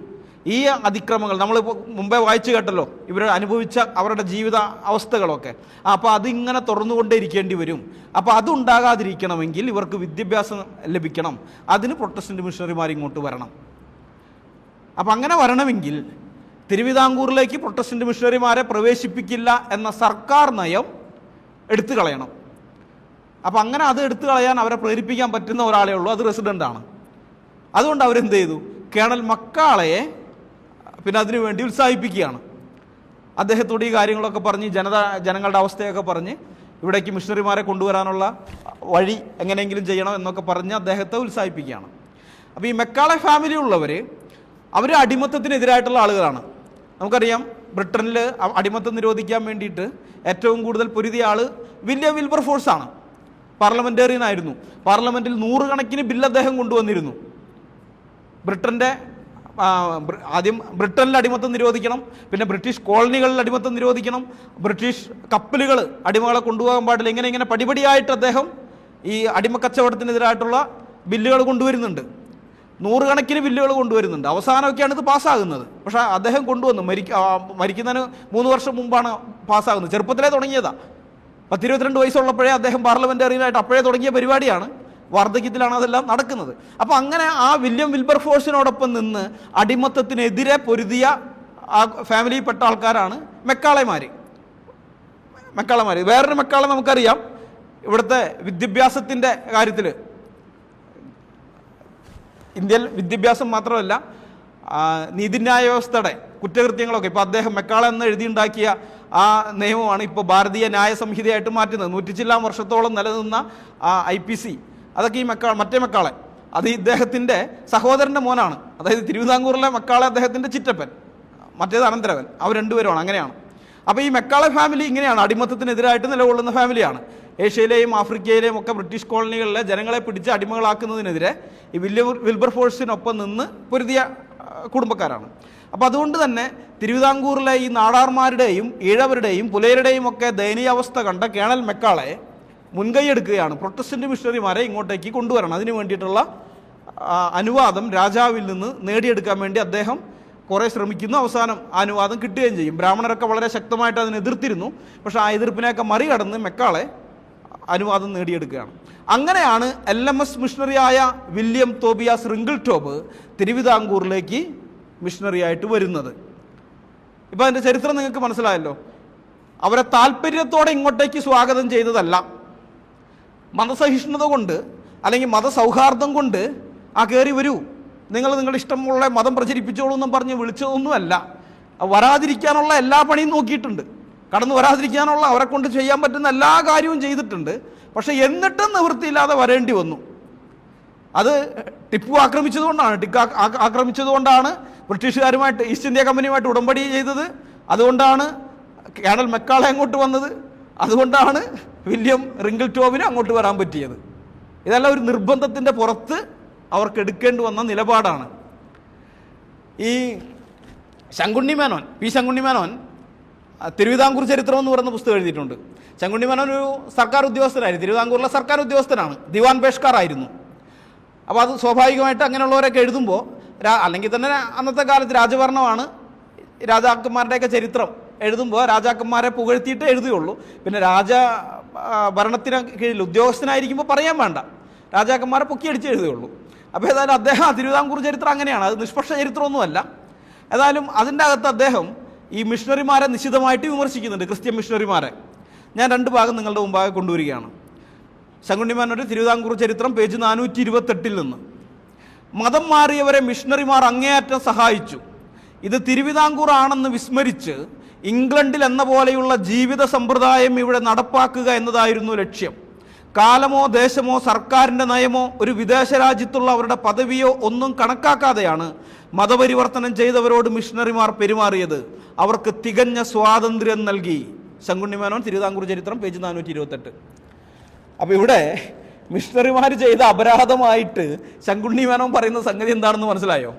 ഈ അതിക്രമങ്ങൾ നമ്മളിപ്പോൾ മുമ്പേ വായിച്ചു കേട്ടല്ലോ, ഇവർ അനുഭവിച്ച അവരുടെ ജീവിത അവസ്ഥകളൊക്കെ. അപ്പോൾ അതിങ്ങനെ തുറന്നുകൊണ്ടേ ഇരിക്കേണ്ടി വരും. അപ്പോൾ അതുണ്ടാകാതിരിക്കണമെങ്കിൽ ഇവർക്ക് വിദ്യാഭ്യാസം ലഭിക്കണം. അതിന് പ്രൊട്ടസ്റ്റൻ്റ് മിഷണറിമാർ ഇങ്ങോട്ട് വരണം. അപ്പം അങ്ങനെ വരണമെങ്കിൽ തിരുവിതാംകൂറിലേക്ക് പ്രൊട്ടസ്റ്റൻ്റ് മിഷണറിമാരെ പ്രവേശിപ്പിക്കില്ല എന്ന സർക്കാർ നയം എടുത്തു കളയണം. അപ്പം അങ്ങനെ അത് എടുത്തു കളയാൻ അവരെ പ്രേരിപ്പിക്കാൻ പറ്റുന്ന ഒരാളേ ഉള്ളൂ, അത് റെസിഡൻ്റാണ്. അതുകൊണ്ട് അവരെന്ത് ചെയ്തു, കേണൽ മക്കാളയെ പിന്നെ അതിനു വേണ്ടി ഉത്സാഹിപ്പിക്കുകയാണ്. അദ്ദേഹത്തോട് ഈ കാര്യങ്ങളൊക്കെ പറഞ്ഞ് ജനങ്ങളുടെ അവസ്ഥയൊക്കെ പറഞ്ഞ് ഇവിടേക്ക് മിഷണറിമാരെ കൊണ്ടുവരാനുള്ള വഴി എങ്ങനെയെങ്കിലും ചെയ്യണം എന്നൊക്കെ പറഞ്ഞ് അദ്ദേഹത്തെ ഉത്സാഹിപ്പിക്കുകയാണ്. അപ്പോൾ ഈ മെക്കാളെ ഫാമിലി ഉള്ളവർ അവർ അടിമത്തത്തിനെതിരായിട്ടുള്ള ആളുകളാണ്. നമുക്കറിയാം, ബ്രിട്ടനിൽ അടിമത്തം നിരോധിക്കാൻ വേണ്ടിയിട്ട് ഏറ്റവും കൂടുതൽ പൊരുതിയ ആൾ വില്യം വിൽബർഫോഴ്സാണ്. പാർലമെൻറ്റേറിയൻ ആയിരുന്നു. പാർലമെൻറ്റിൽ 100 കണക്കിന് ബില്ല് അദ്ദേഹം കൊണ്ടുവന്നിരുന്നു. ആദ്യം ബ്രിട്ടനിൽ അടിമത്തം നിരോധിക്കണം, പിന്നെ ബ്രിട്ടീഷ് കോളനികളിൽ അടിമത്തം നിരോധിക്കണം, ബ്രിട്ടീഷ് കപ്പലുകൾ അടിമകളെ കൊണ്ടുപോകാൻ പാടില്ല. ഇങ്ങനെ പടിപടിയായിട്ട് അദ്ദേഹം ഈ അടിമക്കച്ചവടത്തിനെതിരായിട്ടുള്ള ബില്ലുകൾ കൊണ്ടുവരുന്നുണ്ട്. 100 കണക്കിന് ബില്ലുകൾ കൊണ്ടുവരുന്നുണ്ട്. അവസാനമൊക്കെയാണ് ഇത് പാസ്സാകുന്നത്. പക്ഷേ അദ്ദേഹം കൊണ്ടുവന്നു. മരിക്കുന്നതിന് 3 വർഷം മുമ്പാണ് പാസ്സാകുന്നത്. ചെറുപ്പത്തിലേ തുടങ്ങിയതാണ്. 10-22 വയസ്സുള്ളപ്പോഴേ അദ്ദേഹം പാർലമെൻറ്റേറിയനായിട്ട് അപ്പോഴേ തുടങ്ങിയ പരിപാടിയാണ്. വാർദ്ധക്യത്തിലാണ് അതെല്ലാം നടക്കുന്നത്. അപ്പോൾ അങ്ങനെ ആ വില്യം വിൽബർഫോഴ്സിനോടൊപ്പം നിന്ന് അടിമത്തത്തിനെതിരെ പൊരുതിയ ആ ഫാമിലിയിൽപ്പെട്ട ആൾക്കാരാണ് മെക്കാളെമാർ. വേറൊരു മെക്കാളെ നമുക്കറിയാം, ഇവിടുത്തെ വിദ്യാഭ്യാസത്തിൻ്റെ കാര്യത്തിൽ, ഇന്ത്യയിൽ വിദ്യാഭ്യാസം മാത്രമല്ല നീതിന്യായ വ്യവസ്ഥയുടെ കുറ്റകൃത്യങ്ങളൊക്കെ ഇപ്പോൾ അദ്ദേഹം മെക്കാളെ എന്ന് എഴുതിയുണ്ടാക്കിയ ആ നിയമമാണ് ഇപ്പോൾ ഭാരതീയ ന്യായ സംഹിതയായിട്ട് മാറ്റുന്നത്. 100 ചില്ലാൻ വർഷത്തോളം നിലനിന്ന ആ IPC, അതൊക്കെ ഈ മറ്റേ മെക്കാളെ, അത് ഇദ്ദേഹത്തിൻ്റെ സഹോദരൻ്റെ മോനാണ്. അതായത് തിരുവിതാംകൂറിലെ മെക്കാളെ അദ്ദേഹത്തിൻ്റെ ചിറ്റപ്പൻ, മറ്റേത് അനന്തരവൻ. അവർ രണ്ടുപേരുമാണ്. അങ്ങനെയാണ്. അപ്പോൾ ഈ മെക്കാളെ ഫാമിലി ഇങ്ങനെയാണ്, അടിമത്തത്തിനെതിരായിട്ട് നിലകൊള്ളുന്ന ഫാമിലിയാണ്. ഏഷ്യയിലെയും ആഫ്രിക്കയിലെയും ഒക്കെ ബ്രിട്ടീഷ് കോളനികളിലെ ജനങ്ങളെ പിടിച്ച് അടിമകളാക്കുന്നതിനെതിരെ ഈ വില്യം വിൽബർഫോഴ്സിനൊപ്പം നിന്ന് പൊരുതിയ കുടുംബക്കാരാണ്. അപ്പോൾ അതുകൊണ്ട് തന്നെ തിരുവിതാംകൂറിലെ ഈ നാടാർമാരുടെയും ഈഴവരുടെയും പുലയരുടെയും ഒക്കെ ദയനീയാവസ്ഥ കണ്ട കേണൽ മെക്കാളെ മുൻകൈയെടുക്കുകയാണ്. പ്രൊട്ടസ്റ്റൻ്റ് മിഷണറിമാരെ ഇങ്ങോട്ടേക്ക് കൊണ്ടുവരണം. അതിന് വേണ്ടിയിട്ടുള്ള അനുവാദം രാജാവിൽ നിന്ന് നേടിയെടുക്കാൻ വേണ്ടി അദ്ദേഹം കുറേ ശ്രമിക്കുന്നു. അവസാനം അനുവാദം കിട്ടുകയും ചെയ്യും. ബ്രാഹ്മണരൊക്കെ വളരെ ശക്തമായിട്ട് അതിനെ എതിർത്തിരുന്നു. പക്ഷേ ആ എതിർപ്പിനെയൊക്കെ മറികടന്ന് മെക്കാളെ അനുവാദം നേടിയെടുക്കുകയാണ്. അങ്ങനെയാണ് LMS മിഷണറിയായ വില്യം തോബിയാസ് റിങ്കിൾടോപ്പ് തിരുവിതാംകൂറിലേക്ക് മിഷണറിയായിട്ട് വരുന്നത്. ഇപ്പോൾ അതിൻ്റെ ചരിത്രം നിങ്ങൾക്ക് മനസ്സിലായല്ലോ. അവരെ താല്പര്യത്തോടെ ഇങ്ങോട്ടേക്ക് സ്വാഗതം ചെയ്തതല്ല, മതസഹിഷ്ണുത കൊണ്ട് അല്ലെങ്കിൽ മതസൗഹാർദ്ദം കൊണ്ട് കയറി വരൂ, നിങ്ങൾ നിങ്ങളുടെ ഇഷ്ടമുള്ള മതം പ്രചരിപ്പിച്ചോളൂ എന്നും പറഞ്ഞ് വിളിച്ചതൊന്നുമല്ല. വരാതിരിക്കാനുള്ള എല്ലാ പണിയും നോക്കിയിട്ടുണ്ട്, കടന്നു വരാതിരിക്കാനുള്ള അവരെ കൊണ്ട് ചെയ്യാൻ പറ്റുന്ന എല്ലാ കാര്യവും ചെയ്തിട്ടുണ്ട്. പക്ഷെ എന്നിട്ടും നിവൃത്തിയില്ലാതെ വരേണ്ടി വന്നു. അത് ടിപ്പു ആക്രമിച്ചതുകൊണ്ടാണ് ബ്രിട്ടീഷുകാരുമായിട്ട്, ഈസ്റ്റ് ഇന്ത്യ കമ്പനിയുമായിട്ട് ഉടമ്പടി ചെയ്തത്. അതുകൊണ്ടാണ് കേണൽ മെക്കാളെ അങ്ങോട്ട് വന്നത്. അതുകൊണ്ടാണ് വില്യം റിംഗിൾടോവിന് അങ്ങോട്ട് വരാൻ പറ്റിയത്. ഇതെല്ലാം ഒരു നിർബന്ധത്തിൻ്റെ പുറത്ത് അവർക്ക് എടുക്കേണ്ടി വന്ന നിലപാടാണ്. ഈ പി ശങ്കുണ്ണി മേനോൻ തിരുവിതാംകൂർ ചരിത്രം എന്ന് പറയുന്ന പുസ്തകം എഴുതിയിട്ടുണ്ട്. ശങ്കുണ്ണി മേനോൻ ഒരു സർക്കാർ ഉദ്യോഗസ്ഥനായിരുന്നു, തിരുവിതാംകൂറിലെ സർക്കാർ ഉദ്യോഗസ്ഥനാണ്, ദിവാൻ പേഷ്കാർ ആയിരുന്നു. അപ്പോൾ അത് സ്വാഭാവികമായിട്ട് അങ്ങനെയുള്ളവരൊക്കെ എഴുതുമ്പോൾ, അല്ലെങ്കിൽ തന്നെ അന്നത്തെ കാലത്ത് രാജഭരണമാണ്, രാജാക്കന്മാരുടെയൊക്കെ ചരിത്രം എഴുതുമ്പോൾ രാജാക്കന്മാരെ പുകഴ്ത്തിയിട്ട് എഴുതുകയുള്ളൂ. പിന്നെ ഭരണത്തിന് കീഴിൽ ഉദ്യോഗസ്ഥനായിരിക്കുമ്പോൾ പറയാൻ വേണ്ട, രാജാക്കന്മാരെ പൊക്കിയടിച്ച് എഴുതുകയുള്ളൂ. അപ്പോൾ ഏതായാലും അദ്ദേഹം തിരുവിതാംകൂർ ചരിത്രം അങ്ങനെയാണ്, അത് നിഷ്പക്ഷ ചരിത്രമൊന്നുമല്ല. ഏതായാലും അതിൻ്റെ അകത്ത് അദ്ദേഹം ഈ മിഷണറിമാരെ നിശിതമായിട്ട് വിമർശിക്കുന്നുണ്ട്, ക്രിസ്ത്യൻ മിഷണറിമാരെ. ഞാൻ 2 ഭാഗം നിങ്ങളുടെ മുമ്പാകെ കൊണ്ടുവരികയാണ്. ശങ്കുണ്ണി മേനോന്റെ തിരുവിതാംകൂർ ചരിത്രം പേജ് 428 നിന്ന്. മതം മാറിയവരെ മിഷണറിമാർ അങ്ങേയറ്റം സഹായിച്ചു. ഇത് തിരുവിതാംകൂർ ആണെന്ന് വിസ്മരിച്ച് ഇംഗ്ലണ്ടിൽ എന്ന പോലെയുള്ള ജീവിത സമ്പ്രദായം ഇവിടെ നടപ്പാക്കുക എന്നതായിരുന്നു ലക്ഷ്യം. കാലമോ ദേശമോ സർക്കാരിൻ്റെ നയമോ ഒരു വിദേശ രാജ്യത്തുള്ള അവരുടെ പദവിയോ ഒന്നും കണക്കാക്കാതെയാണ് മതപരിവർത്തനം ചെയ്തവരോട് മിഷണറിമാർ പെരുമാറിയത്. അവർക്ക് തികഞ്ഞ സ്വാതന്ത്ര്യം നൽകി. ശങ്കുണ്ണി മേനോൻ തിരുവിതാംകൂർ ചരിത്രം പേജ് 428. അപ്പോൾ ഇവിടെ മിഷണറിമാർ ചെയ്ത അപരാധമായിട്ട് ശങ്കുണ്ണി മേനോൻ പറയുന്ന സംഗതി എന്താണെന്ന് മനസ്സിലായോ?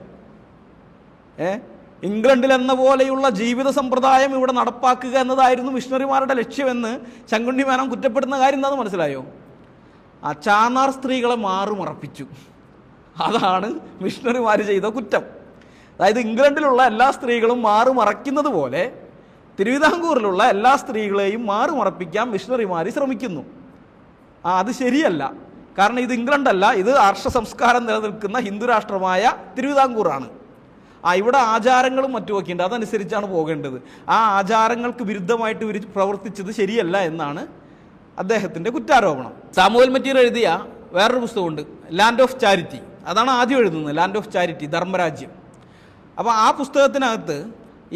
ഇംഗ്ലണ്ടിൽ എന്ന പോലെയുള്ള ജീവിത സമ്പ്രദായം ഇവിടെ നടപ്പാക്കുക എന്നതായിരുന്നു മിഷണറിമാരുടെ ലക്ഷ്യമെന്ന് ശങ്കുണ്ണി മേനോൻ കുറ്റപ്പെടുന്ന കാര്യം എന്താണെന്ന് മനസ്സിലായോ? ആ ചാന്നാർ സ്ത്രീകളെ മാറുമറപ്പിച്ചു. അതാണ് മിഷണറിമാർ ചെയ്ത കുറ്റം. അതായത് ഇംഗ്ലണ്ടിലുള്ള എല്ലാ സ്ത്രീകളും മാറുമറയ്ക്കുന്നത് പോലെ തിരുവിതാംകൂറിലുള്ള എല്ലാ സ്ത്രീകളെയും മാറുമറപ്പിക്കാൻ മിഷണറിമാർ ശ്രമിക്കുന്നു. അത് ശരിയല്ല. കാരണം ഇത് ഇംഗ്ലണ്ടല്ല, ഇത് ആർഷ സംസ്കാരം നിലനിൽക്കുന്ന ഹിന്ദു രാഷ്ട്രമായ തിരുവിതാംകൂറാണ്. ഇവിടെ ആചാരങ്ങളും മറ്റുമൊക്കെ ഉണ്ട്, അതനുസരിച്ചാണ് പോകേണ്ടത്. ആ ആചാരങ്ങൾക്ക് വിരുദ്ധമായിട്ട് ഇവർ പ്രവർത്തിച്ചത് ശരിയല്ല എന്നാണ് അദ്ദേഹത്തിൻ്റെ കുറ്റാരോപണം. സാമുവൽ മറ്റീർ എഴുതിയ വേറൊരു പുസ്തകമുണ്ട്, ലാൻഡ് ഓഫ് ചാരിറ്റി. അതാണ് ആദ്യം എഴുതുന്നത്, ലാൻഡ് ഓഫ് ചാരിറ്റി, ധർമ്മരാജ്യം. അപ്പോൾ ആ പുസ്തകത്തിനകത്ത്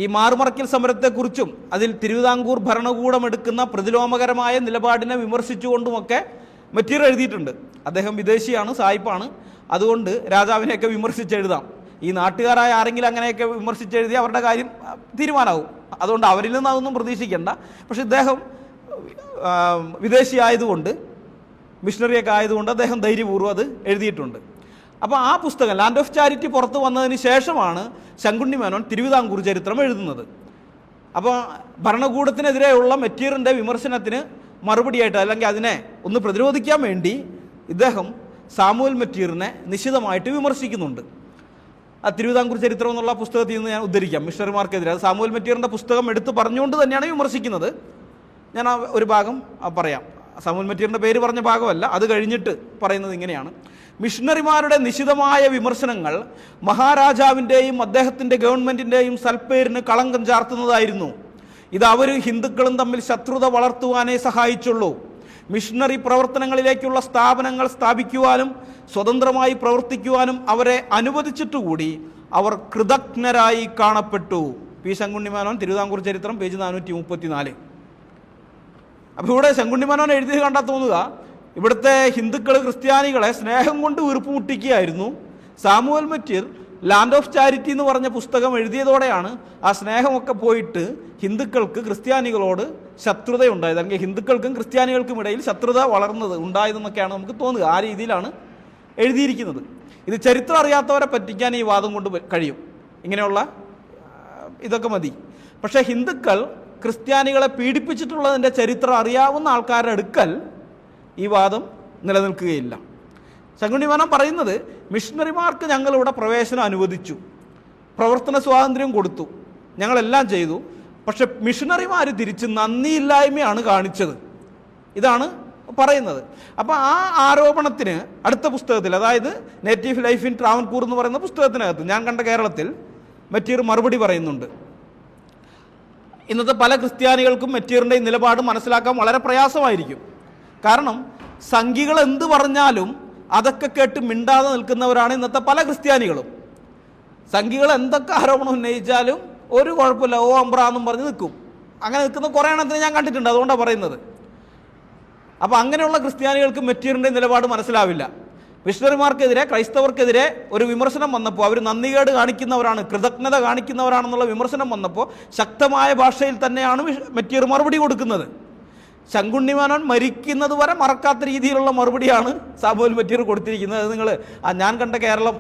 ഈ മാറുമറയ്ക്കൽ സമരത്തെക്കുറിച്ചും അതിൽ തിരുവിതാംകൂർ ഭരണകൂടം എടുക്കുന്ന പ്രതിലോമകരമായ നിലപാടിനെ വിമർശിച്ചുകൊണ്ടുമൊക്കെ മറ്റീർ എഴുതിയിട്ടുണ്ട്. അദ്ദേഹം വിദേശിയാണ്, സായിപ്പാണ്. അതുകൊണ്ട് രാജാവിനെയൊക്കെ വിമർശിച്ചെഴുതാം. ഈ നാട്ടുകാരായ ആരെങ്കിലും അങ്ങനെയൊക്കെ വിമർശിച്ചെഴുതി അവരുടെ കാര്യം തീരുമാനമാവും. അതുകൊണ്ട് അവരിൽ നിന്ന് അതൊന്നും പ്രതീക്ഷിക്കേണ്ട. പക്ഷെ ഇദ്ദേഹം വിദേശി ആയതുകൊണ്ട്, മിഷണറിയൊക്കെ ആയതുകൊണ്ട് അദ്ദേഹം ധൈര്യപൂർവ്വം അത് എഴുതിയിട്ടുണ്ട്. അപ്പോൾ ആ പുസ്തകം ലാൻഡ് ഓഫ് ചാരിറ്റി പുറത്തു വന്നതിന് ശേഷമാണ് ശങ്കുണ്ണി മേനോൻ തിരുവിതാംകൂർ ചരിത്രം എഴുതുന്നത്. അപ്പോൾ ഭരണകൂടത്തിനെതിരെയുള്ള മറ്റീറിൻ്റെ വിമർശനത്തിന് മറുപടിയായിട്ട്, അല്ലെങ്കിൽ അതിനെ ഒന്ന് പ്രതിരോധിക്കാൻ വേണ്ടി ഇദ്ദേഹം സാമുവൽ മറ്റീറിനെ നിശിതമായിട്ട് വിമർശിക്കുന്നുണ്ട്. ആ തിരുവിതാംകൂർ ചരിത്രം എന്നുള്ള പുസ്തകത്തിൽ നിന്ന് ഞാൻ ഉദ്ധരിക്കാം. മിഷണറിമാർക്കെതിരെ അത് സാമുവൽ മറ്റീറിൻ്റെ പുസ്തകം എടുത്ത് പറഞ്ഞുകൊണ്ട് തന്നെയാണ് വിമർശിക്കുന്നത്. ഞാൻ ആ ഒരു ഭാഗം പറയാം. സാമുവൽ മറ്റീറിൻ്റെ പേര് പറഞ്ഞ ഭാഗമല്ല, അത് കഴിഞ്ഞിട്ട് പറയുന്നത് ഇങ്ങനെയാണ്: മിഷണറിമാരുടെ നിശിതമായ വിമർശനങ്ങൾ മഹാരാജാവിൻ്റെയും അദ്ദേഹത്തിൻ്റെ ഗവൺമെൻറ്റിൻ്റെയും സൽപ്പേരിന് കളങ്കം ചാർത്തുന്നതായിരുന്നു. ഇത് അവർ ഹിന്ദുക്കളും തമ്മിൽ ശത്രുത വളർത്തുവാനേ സഹായിച്ചുള്ളൂ. മിഷണറി പ്രവർത്തനങ്ങളിലേക്കുള്ള സ്ഥാപനങ്ങൾ സ്ഥാപിക്കുവാനും സ്വതന്ത്രമായി പ്രവർത്തിക്കുവാനും അവരെ അനുവദിച്ചിട്ടുകൂടി അവർ കൃതജ്ഞരായി കാണപ്പെട്ടു. പി ശങ്കുണ്ണി മേനോൻ തിരുവിതാംകൂർ ചരിത്രം പേജ് 434. അപ്പോൾ ഇവിടെ ശങ്കുണ്ണി മേനോൻ എഴുതിയത് കണ്ടാൽ തോന്നുക ഇവിടുത്തെ ഹിന്ദുക്കൾ ക്രിസ്ത്യാനികളെ സ്നേഹം കൊണ്ട് വീർപ്പ് മുട്ടിക്കുകയായിരുന്നു. സാമുവൽ മറ്റീർ ലാൻഡ് ഓഫ് ചാരിറ്റി എന്ന് പറഞ്ഞ പുസ്തകം എഴുതിയതോടെയാണ് ആ സ്നേഹമൊക്കെ പോയിട്ട് ഹിന്ദുക്കൾക്ക് ക്രിസ്ത്യാനികളോട് ശത്രുതയുണ്ടായത്, അല്ലെങ്കിൽ ഹിന്ദുക്കൾക്കും ക്രിസ്ത്യാനികൾക്കും ഇടയിൽ ശത്രുത ഉണ്ടായതെന്നൊക്കെയാണ് നമുക്ക് തോന്നുക. ആ രീതിയിലാണ് എഴുതിയിരിക്കുന്നത്. ഇത് ചരിത്രം അറിയാത്തവരെ പറ്റിക്കാൻ ഈ വാദം കൊണ്ട് കഴിയും, ഇങ്ങനെയുള്ള ഇതൊക്കെ മതി. പക്ഷേ ഹിന്ദുക്കൾ ക്രിസ്ത്യാനികളെ പീഡിപ്പിച്ചിട്ടുള്ളതിൻ്റെ ചരിത്രം അറിയാവുന്ന ആൾക്കാരുടെ അടുക്കൽ ഈ വാദം നിലനിൽക്കുകയില്ല. ശങ്കുണ്ണി മേനോൻ പറയുന്നത് മിഷണറിമാർക്ക് ഞങ്ങളിവിടെ പ്രവേശനം അനുവദിച്ചു, പ്രവർത്തന സ്വാതന്ത്ര്യം കൊടുത്തു, ഞങ്ങളെല്ലാം ചെയ്തു. പക്ഷെ മിഷണറിമാർ തിരിച്ച് നന്ദിയില്ലായ്മയാണ് കാണിച്ചത്. ഇതാണ് പറയുന്നത്. അപ്പോൾ ആ ആരോപണത്തിന് അടുത്ത പുസ്തകത്തിൽ, അതായത് നേറ്റീവ് ലൈഫ് ഇൻ ട്രാവൻകൂർ എന്ന് പറയുന്ന പുസ്തകത്തിനകത്ത് ഞാൻ കണ്ട കേരളത്തിൽ മറ്റീർ മറുപടി പറയുന്നുണ്ട്. ഇന്നത്തെ പല ക്രിസ്ത്യാനികൾക്കും മറ്റീറിൻ്റെ ഈ നിലപാട് മനസ്സിലാക്കാൻ വളരെ പ്രയാസമായിരിക്കും. കാരണം സംഘികൾ എന്ത് പറഞ്ഞാലും അതൊക്കെ കേട്ട് മിണ്ടാതെ നിൽക്കുന്നവരാണ് ഇന്നത്തെ പല ക്രിസ്ത്യാനികളും. സംഘികൾ എന്തൊക്കെ ആരോപണം ഉന്നയിച്ചാലും ഒരു കുഴപ്പമില്ല, ഓ അമ്പ്രാന്നും പറഞ്ഞ് നിൽക്കും. അങ്ങനെ നിൽക്കുന്ന കുറേ എണ്ണത്തിന് ഞാൻ കണ്ടിട്ടുണ്ട്, അതുകൊണ്ടാണ് പറയുന്നത്. അപ്പോൾ അങ്ങനെയുള്ള ക്രിസ്ത്യാനികൾക്ക് മെറ്റീറിൻ്റെ നിലപാട് മനസ്സിലാവില്ല. മിഷണറിമാർക്കെതിരെ, ക്രൈസ്തവർക്കെതിരെ ഒരു വിമർശനം വന്നപ്പോൾ, അവർ നന്ദികേട് കാണിക്കുന്നവരാണ്, കൃതജ്ഞത കാണിക്കുന്നവരാണെന്നുള്ള വിമർശനം വന്നപ്പോൾ ശക്തമായ ഭാഷയിൽ തന്നെയാണ് മെറ്റീർ മറുപടി കൊടുക്കുന്നത്. ശങ്കുണ്ണിമാനോൻ മരിക്കുന്നത് വരെ മറക്കാത്ത രീതിയിലുള്ള മറുപടിയാണ് സാമുവൽ മെറ്റീർ കൊടുത്തിരിക്കുന്നത്. അത് നിങ്ങൾ ഞാൻ കണ്ട കേരളം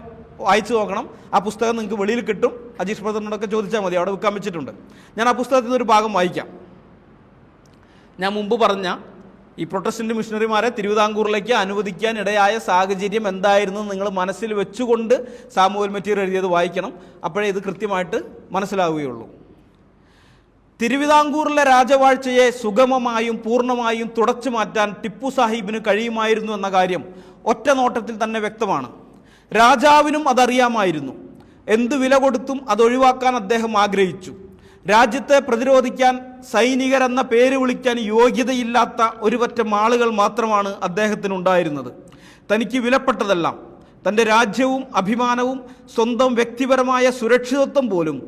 വായിച്ചു നോക്കണം. ആ പുസ്തകം നിങ്ങൾക്ക് വെളിയിൽ കിട്ടും. അജീഷ് ബ്രദറിനോടൊക്കെ ചോദിച്ചാൽ മതി, അവിടെ വിൽക്കാൻ വെച്ചിട്ടുണ്ട്. ഞാൻ ആ പുസ്തകത്തിൽ നിന്നൊരു ഭാഗം വായിക്കാം. ഞാൻ മുമ്പ് പറഞ്ഞ ഈ പ്രൊട്ടസ്റ്റന്റ് മിഷണറിമാരെ തിരുവിതാംകൂറിലേക്ക് അനുവദിക്കാൻ ഇടയായ സാഹചര്യം എന്തായിരുന്നു നിങ്ങൾ മനസ്സിൽ വെച്ചുകൊണ്ട് സാമുവൽ മെറ്റീർ എഴുതിയത് വായിക്കണം. അപ്പോഴേ ഇത് കൃത്യമായിട്ട് മനസ്സിലാവുകയുള്ളൂ. തിരുവിതാംകൂറിലെ രാജവാഴ്ചയെ സുഗമമായും പൂർണ്ണമായും തുടച്ചു മാറ്റാൻ ടിപ്പു സാഹിബിന് കഴിയുമായിരുന്നു എന്ന കാര്യം ഒറ്റ നോട്ടത്തിൽ തന്നെ വ്യക്തമാണ്. രാജാവിനും അതറിയാമായിരുന്നു. എന്തു വില കൊടുത്തും അതൊഴിവാക്കാൻ അദ്ദേഹം ആഗ്രഹിച്ചു. രാജ്യത്തെ പ്രതിരോധിക്കാൻ സൈനികരെന്ന പേര് വിളിക്കാൻ യോഗ്യതയില്ലാത്ത ഒരുപറ്റം ആളുകൾ മാത്രമാണ് അദ്ദേഹത്തിനുണ്ടായിരുന്നത്. തനിക്ക് വിലപ്പെട്ടതെല്ലാം, തൻ്റെ രാജ്യവും അഭിമാനവും സ്വന്തം വ്യക്തിപരമായ സുരക്ഷിതത്വം പോലും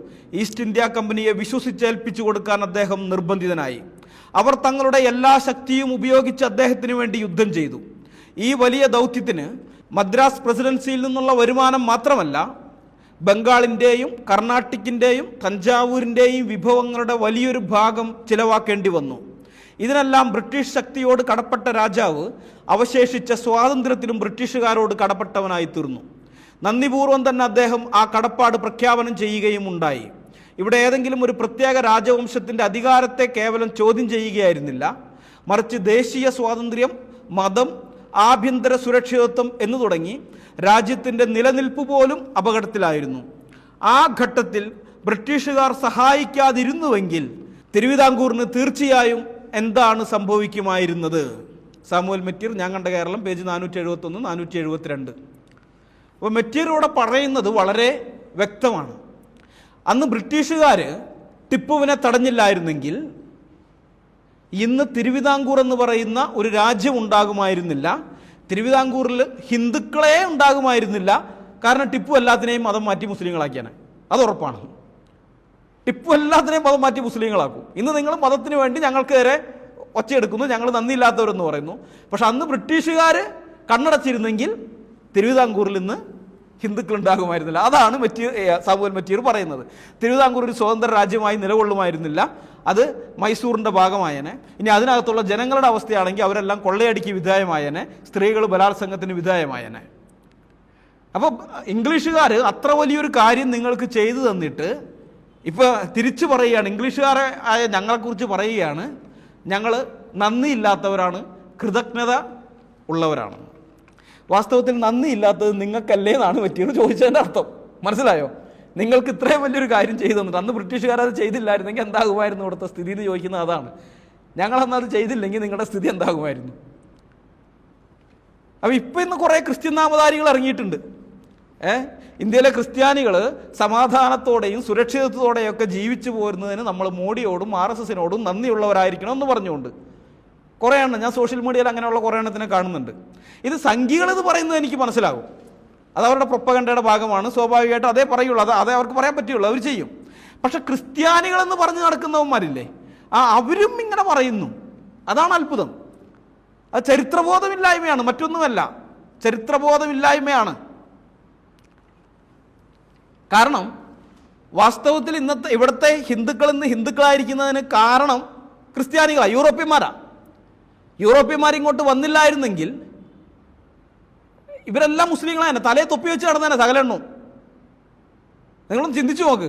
ഈസ്റ്റ് ഇന്ത്യ കമ്പനിയെ വിശ്വസിച്ചേൽപ്പിച്ചു കൊടുക്കാൻ അദ്ദേഹം നിർബന്ധിതനായി. അവർ തങ്ങളുടെ എല്ലാ ശക്തിയും ഉപയോഗിച്ച് അദ്ദേഹത്തിന് വേണ്ടി യുദ്ധം ചെയ്തു. ഈ വലിയ ദൗത്യത്തിന് മദ്രാസ് പ്രസിഡൻസിയിൽ നിന്നുള്ള വരുമാനം മാത്രമല്ല, ബംഗാളിൻ്റെയും കർണാട്ടിക്കിൻ്റെയും തഞ്ചാവൂരിൻ്റെയും വിഭവങ്ങളുടെ വലിയൊരു ഭാഗം ചിലവാക്കേണ്ടി വന്നു. ഇതിനെല്ലാം ബ്രിട്ടീഷ് ശക്തിയോട് കടപ്പെട്ട രാജാവ് അവശേഷിച്ച സ്വാതന്ത്ര്യത്തിനും ബ്രിട്ടീഷുകാരോട് കടപ്പെട്ടവനായി തീർന്നു. നന്ദിപൂർവ്വം തന്നെ അദ്ദേഹം ആ കടപ്പാട് പ്രഖ്യാപനം ചെയ്യുകയും ഉണ്ടായി. ഇവിടെ ഏതെങ്കിലും ഒരു പ്രത്യേക രാജവംശത്തിൻ്റെ അധികാരത്തെ കേവലം ചോദ്യം ചെയ്യുകയായിരുന്നില്ല, മറിച്ച് ദേശീയ സ്വാതന്ത്ര്യം, മതം, ആഭ്യന്തര സുരക്ഷിതത്വം എന്നു തുടങ്ങി രാജ്യത്തിൻ്റെ നിലനിൽപ്പ് പോലും അപകടത്തിലായിരുന്നു. ആ ഘട്ടത്തിൽ ബ്രിട്ടീഷുകാർ സഹായിക്കാതിരുന്നുവെങ്കിൽ തിരുവിതാംകൂറിന് തീർച്ചയായും എന്താണ് സംഭവിക്കുമായിരുന്നത്? സാമുവൽ മെറ്റീർ, ഞാൻ കണ്ട കേരളം, പേജ് 471, 472. അപ്പോൾ മെറ്റീറിലൂടെ പറയുന്നത് വളരെ വ്യക്തമാണ്. അന്ന് ബ്രിട്ടീഷുകാർ ടിപ്പുവിനെ തടഞ്ഞില്ലായിരുന്നെങ്കിൽ ഇന്ന് തിരുവിതാംകൂർ എന്ന് പറയുന്ന ഒരു രാജ്യം ഉണ്ടാകുമായിരുന്നില്ല. തിരുവിതാംകൂറിൽ ഹിന്ദുക്കളെ ഉണ്ടാകുമായിരുന്നില്ല. കാരണം ടിപ്പു എല്ലാത്തിനെയും മതം മാറ്റി മുസ്ലിങ്ങളാക്കിയാണ്, അത് ഉറപ്പാണ്. ടിപ്പു എല്ലാത്തിനെയും മതം മാറ്റി മുസ്ലിങ്ങളാക്കും. ഇന്ന് നിങ്ങൾ മതത്തിന് വേണ്ടി ഞങ്ങൾക്കേറെ ഒച്ചയെടുക്കുന്നു, ഞങ്ങൾ നന്ദിയില്ലാത്തവരെന്ന് പറയുന്നു. പക്ഷെ അന്ന് ബ്രിട്ടീഷുകാർ കണ്ണടച്ചിരുന്നെങ്കിൽ തിരുവിതാംകൂറിൽ ഇന്ന് ഹിന്ദുക്കൾ ഉണ്ടാകുമായിരുന്നില്ല. അതാണ് സാമുവൽ മെറ്റീർ പറയുന്നത്. തിരുവിതാംകൂർ ഒരു സ്വതന്ത്ര രാജ്യമായി നിലകൊള്ളുമായിരുന്നില്ല, അത് മൈസൂറിൻ്റെ ഭാഗമായേനെ. ഇനി അതിനകത്തുള്ള ജനങ്ങളുടെ അവസ്ഥയാണെങ്കിൽ അവരെല്ലാം കൊള്ളയടിക്ക് വിധേയമായേനെ, സ്ത്രീകൾ ബലാത്സംഗത്തിന് വിധേയമായേനെ. അപ്പോൾ ഇംഗ്ലീഷുകാർ അത്ര വലിയൊരു കാര്യം നിങ്ങൾക്ക് ചെയ്തു തന്നിട്ട് ഇപ്പോൾ തിരിച്ചു പറയുകയാണ്, ഇംഗ്ലീഷുകാരെ ആയ ഞങ്ങളെക്കുറിച്ച് പറയുകയാണ്, ഞങ്ങൾ നന്ദിയില്ലാത്തവരാണ്, കൃതജ്ഞത ഉള്ളവരാണ്. വാസ്തവത്തിൽ നന്ദിയില്ലാത്തത് നിങ്ങൾക്കല്ലേ എന്നാണ് മെറ്റീർ ചോദിച്ചതിൻ്റെ അർത്ഥം. മനസ്സിലായോ? നിങ്ങൾക്ക് ഇത്രയും വലിയൊരു കാര്യം ചെയ്തു തന്നിട്ട് അന്ന് ബ്രിട്ടീഷുകാരത് ചെയ്തില്ലായിരുന്നെങ്കിൽ എന്താകുമായിരുന്നു ഇവിടുത്തെ സ്ഥിതി എന്ന് ചോദിക്കുന്നത് അതാണ്. ഞങ്ങളന്ന് അത് ചെയ്തില്ലെങ്കിൽ നിങ്ങളുടെ സ്ഥിതി എന്താകുമായിരുന്നു? അപ്പോൾ ഇപ്പം ഇന്ന് കുറേ ക്രിസ്ത്യൻ നാമധാരികൾ ഇറങ്ങിയിട്ടുണ്ട്. ഇന്ത്യയിലെ ക്രിസ്ത്യാനികൾ സമാധാനത്തോടെയും സുരക്ഷിതത്വത്തോടെയൊക്കെ ജീവിച്ചു പോരുന്നതിന് നമ്മൾ മോഡിയോടും RSSനോടും നന്ദിയുള്ളവരായിരിക്കണം എന്ന് പറഞ്ഞുകൊണ്ട് കുറേ എണ്ണം, ഞാൻ സോഷ്യൽ മീഡിയയിൽ അങ്ങനെയുള്ള കുറേ എണ്ണത്തിനെ കാണുന്നുണ്ട്. ഇത് സംഘികളെന്ന് പറയുന്നത് എനിക്ക് മനസ്സിലാകും, അത് അവരുടെ പ്രൊപ്പഗണ്ടയുടെ ഭാഗമാണ്, സ്വാഭാവികമായിട്ടും അതേ പറയുള്ളൂ, അതേ അവർക്ക് പറയാൻ പറ്റുള്ളൂ, അവർ ചെയ്യും. പക്ഷെ ക്രിസ്ത്യാനികളെന്ന് പറഞ്ഞ് നടക്കുന്നവന്മാരില്ലേ, അവരും ഇങ്ങനെ പറയുന്നു. അതാണ് അത്ഭുതം. അത് ചരിത്രബോധമില്ലായ്മയാണ്, മറ്റൊന്നുമല്ല, ചരിത്രബോധമില്ലായ്മയാണ്. കാരണം വാസ്തവത്തിൽ ഇവിടുത്തെ ഹിന്ദുക്കൾ ഇന്ന് ഹിന്ദുക്കളായിരിക്കുന്നതിന് കാരണം ക്രിസ്ത്യാനികളാണ്, യൂറോപ്യന്മാരിങ്ങോട്ട് വന്നില്ലായിരുന്നെങ്കിൽ ഇവരെല്ലാം മുസ്ലിങ്ങളാണ്, തലയെ തൊപ്പി വെച്ച് നടന്നതന്നെ സകലെണ്ണവും. നിങ്ങളൊന്ന് ചിന്തിച്ചു നോക്ക്.